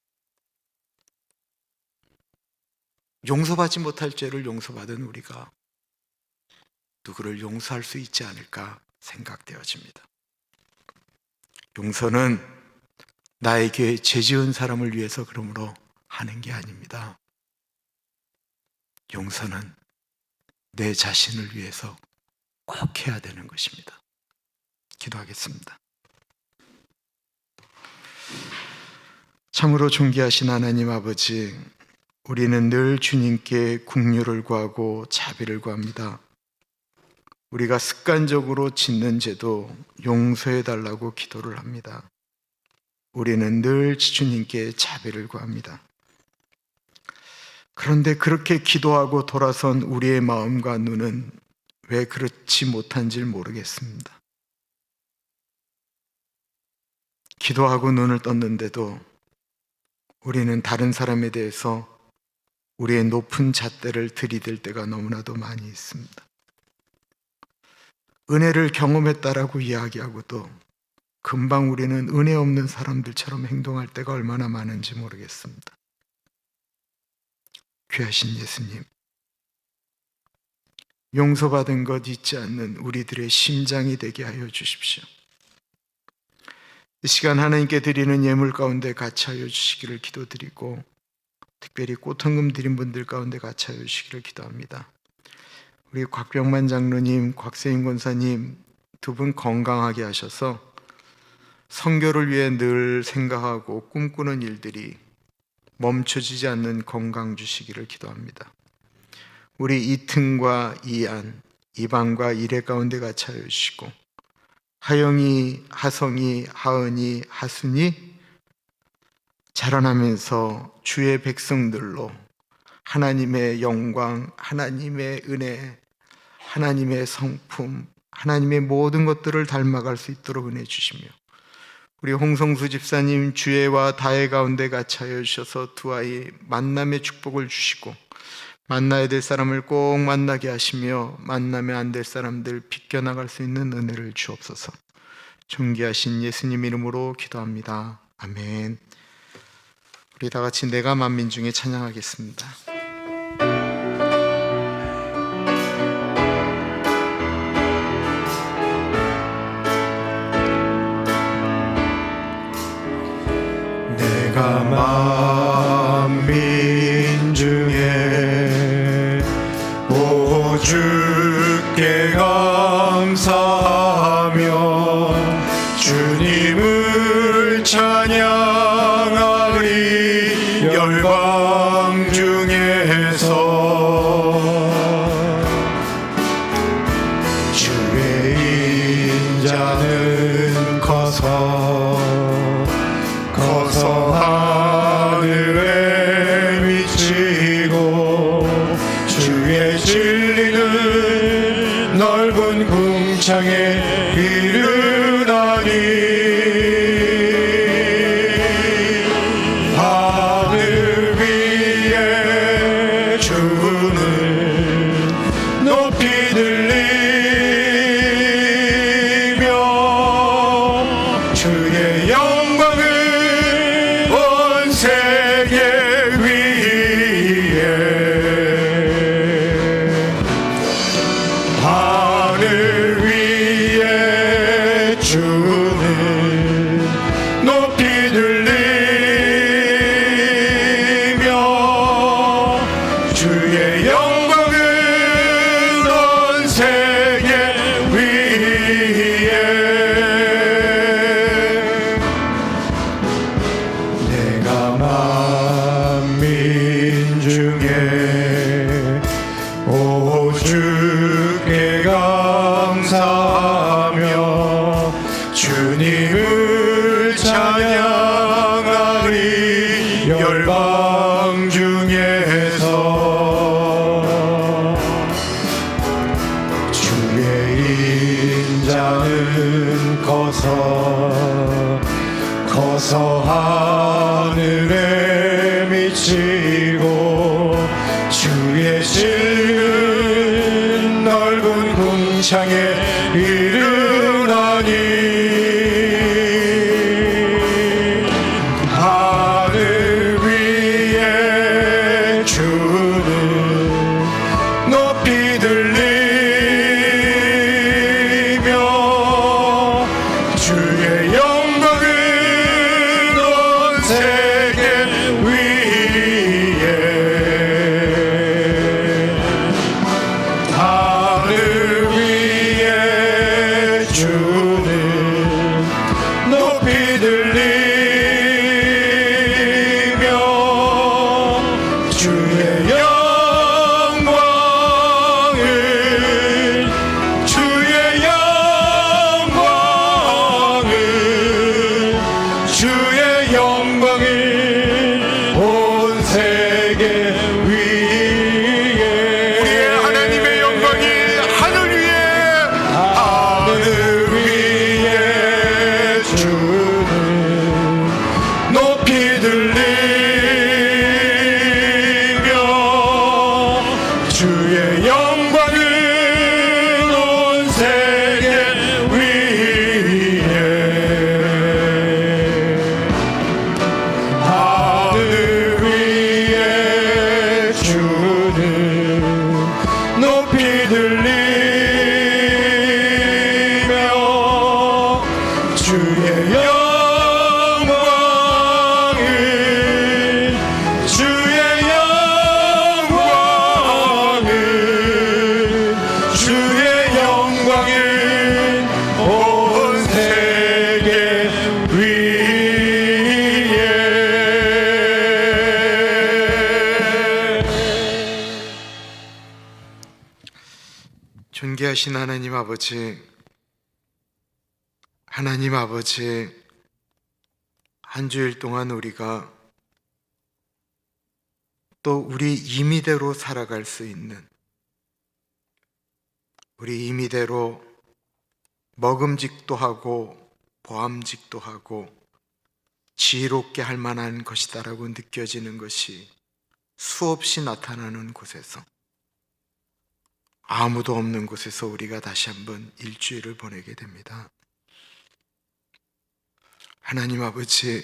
용서받지 못할 죄를 용서받은 우리가 누구를 용서할 수 있지 않을까 생각되어집니다. 용서는 나에게 죄 지은 사람을 위해서 그러므로 하는 게 아닙니다. 용서는 내 자신을 위해서 꼭 해야 되는 것입니다. 기도하겠습니다. 참으로 존귀하신 하나님 아버지, 우리는 늘 주님께 긍휼을 구하고 자비를 구합니다. 우리가 습관적으로 짓는 죄도 용서해 달라고 기도를 합니다. 우리는 늘 주님께 자비를 구합니다. 그런데 그렇게 기도하고 돌아선 우리의 마음과 눈은 왜 그렇지 못한지 모르겠습니다. 기도하고 눈을 떴는데도 우리는 다른 사람에 대해서 우리의 높은 잣대를 들이댈 때가 너무나도 많이 있습니다. 은혜를 경험했다라고 이야기하고도 금방 우리는 은혜 없는 사람들처럼 행동할 때가 얼마나 많은지 모르겠습니다. 귀하신 예수님, 용서받은 것 잊지 않는 우리들의 심장이 되게 하여 주십시오. 이 시간 하나님께 드리는 예물 가운데 같이 하여 주시기를 기도드리고 특별히 꽃헌금 드린 분들 가운데 같이 하여 주시기를 기도합니다. 우리 곽병만 장로님, 곽세인 권사님 두 분 건강하게 하셔서 선교를 위해 늘 생각하고 꿈꾸는 일들이 멈춰지지 않는 건강 주시기를 기도합니다. 우리 이튼과 이안, 이방과 이래 가운데 같이 하여 주시고 하영이, 하성이, 하은이, 하순이 자라나면서 주의 백성들로 하나님의 영광, 하나님의 은혜, 하나님의 성품, 하나님의 모든 것들을 닮아갈 수 있도록 은혜 주시며 우리 홍성수 집사님 주애와 다혜 가운데 같이 하여 주셔서 두 아이 만남의 축복을 주시고 만나야 될 사람을 꼭 만나게 하시며 만나면 안 될 사람들 비껴나갈 수 있는 은혜를 주옵소서. 존귀하신 예수님 이름으로 기도합니다. 아멘. 우리 다 같이 내가 만민 중에 찬양하겠습니다. 내가 만민 중에 오 주께 감사하며 주님을 찬양하리 열방 중에서 주의 인자는 커서 하늘에 미치고 주의 진리는 넓은 궁창에 이르나니 하늘 위에 주는 높이 들리며 주의 영광을 온 세계 위에 하늘 위에 주는 높이 들리며 주의 영광을 온 세계 위에 내가 만민 중에 오 주께 감사하며 주님을 찬양하리 열방 중에서 주의 인자는 커서 하늘에 미치고 주의 진리는 넓은 궁창에 이르나니 하늘 위에 주는 높이 들리며 주의 영광을 온 세계 위에 하늘 위에 주는 높이 들리며 주의 영광을 주의 영광을 온 세계 위에 우리의 하나님의 영광이 하늘 위에 주는 존귀하신 하나님 아버지, 한 주일 동안 우리가 또 우리 임의대로 살아갈 수 있는, 우리 임의대로 먹음직도 하고 보암직도 하고 지혜롭게 할 만한 것이다라고 느껴지는 것이 수없이 나타나는 곳에서, 아무도 없는 곳에서 우리가 다시 한번 일주일을 보내게 됩니다. 하나님 아버지,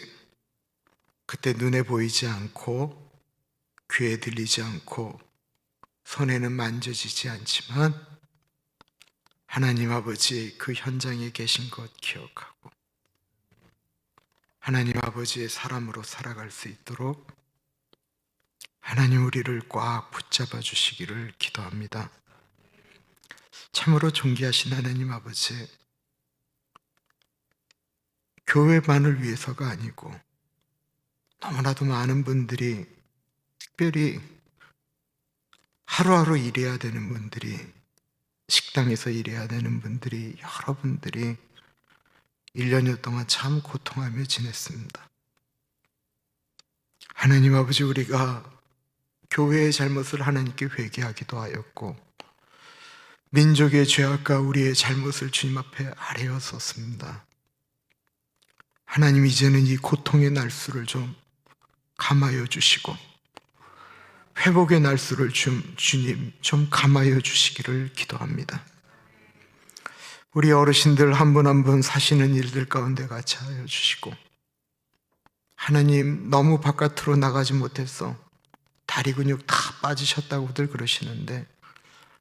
그때 눈에 보이지 않고 귀에 들리지 않고 손에는 만져지지 않지만 하나님 아버지 그 현장에 계신 것 기억하고 하나님 아버지의 사람으로 살아갈 수 있도록 하나님 우리를 꽉 붙잡아 주시기를 기도합니다. 참으로 존귀하신 하나님 아버지, 교회만을 위해서가 아니고 너무나도 많은 분들이, 특별히 하루하루 일해야 되는 분들이, 식당에서 일해야 되는 분들이, 여러분들이 1년여 동안 참 고통하며 지냈습니다. 하나님 아버지, 우리가 교회의 잘못을 하나님께 회개하기도 하였고 민족의 죄악과 우리의 잘못을 주님 앞에 아뢰었었습니다. 하나님, 이제는 이 고통의 날수를 좀 감하여 주시고 회복의 날수를 주님 좀 감하여 주시기를 기도합니다. 우리 어르신들 한 분 한 분 사시는 일들 가운데 같이 하여 주시고, 하나님, 너무 바깥으로 나가지 못해서 다리 근육 다 빠지셨다고들 그러시는데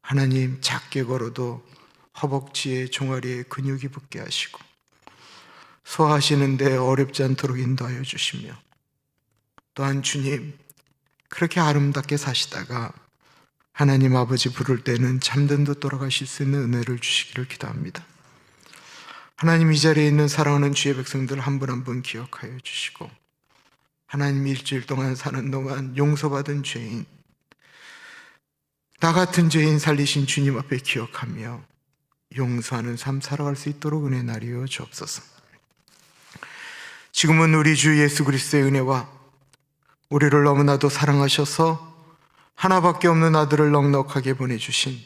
하나님, 작게 걸어도 허벅지에 종아리에 근육이 붙게 하시고 소화하시는데 어렵지 않도록 인도하여 주시며, 또한 주님, 그렇게 아름답게 사시다가 하나님 아버지 부를 때는 잠든 듯 돌아가실 수 있는 은혜를 주시기를 기도합니다. 하나님, 이 자리에 있는 사랑하는 주의 백성들 한 분 한 분 기억하여 주시고, 하나님, 일주일 동안 사는 동안 용서받은 죄인, 나 같은 죄인 살리신 주님 앞에 기억하며 용서하는 삶 살아갈 수 있도록 은혜 나리여 주옵소서. 지금은 우리 주 예수 그리스도의 은혜와 우리를 너무나도 사랑하셔서 하나밖에 없는 아들을 넉넉하게 보내주신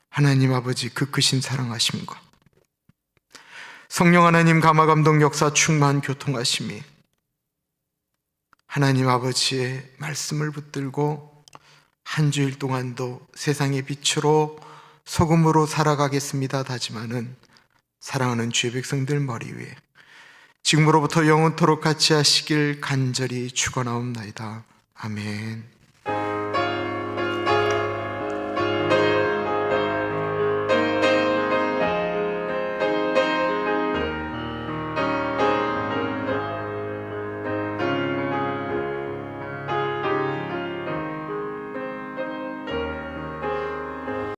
하나님 아버지 그 크신 사랑하심과 성령 하나님 감화감동 역사 충만 교통하심이 하나님 아버지의 말씀을 붙들고 한 주일 동안도 세상의 빛으로 소금으로 살아가겠습니다 다짐하는 사랑하는 주의 백성들 머리 위에 지금으로부터 영원토록 같이 하시길 간절히 축원하옵나이다. 아멘.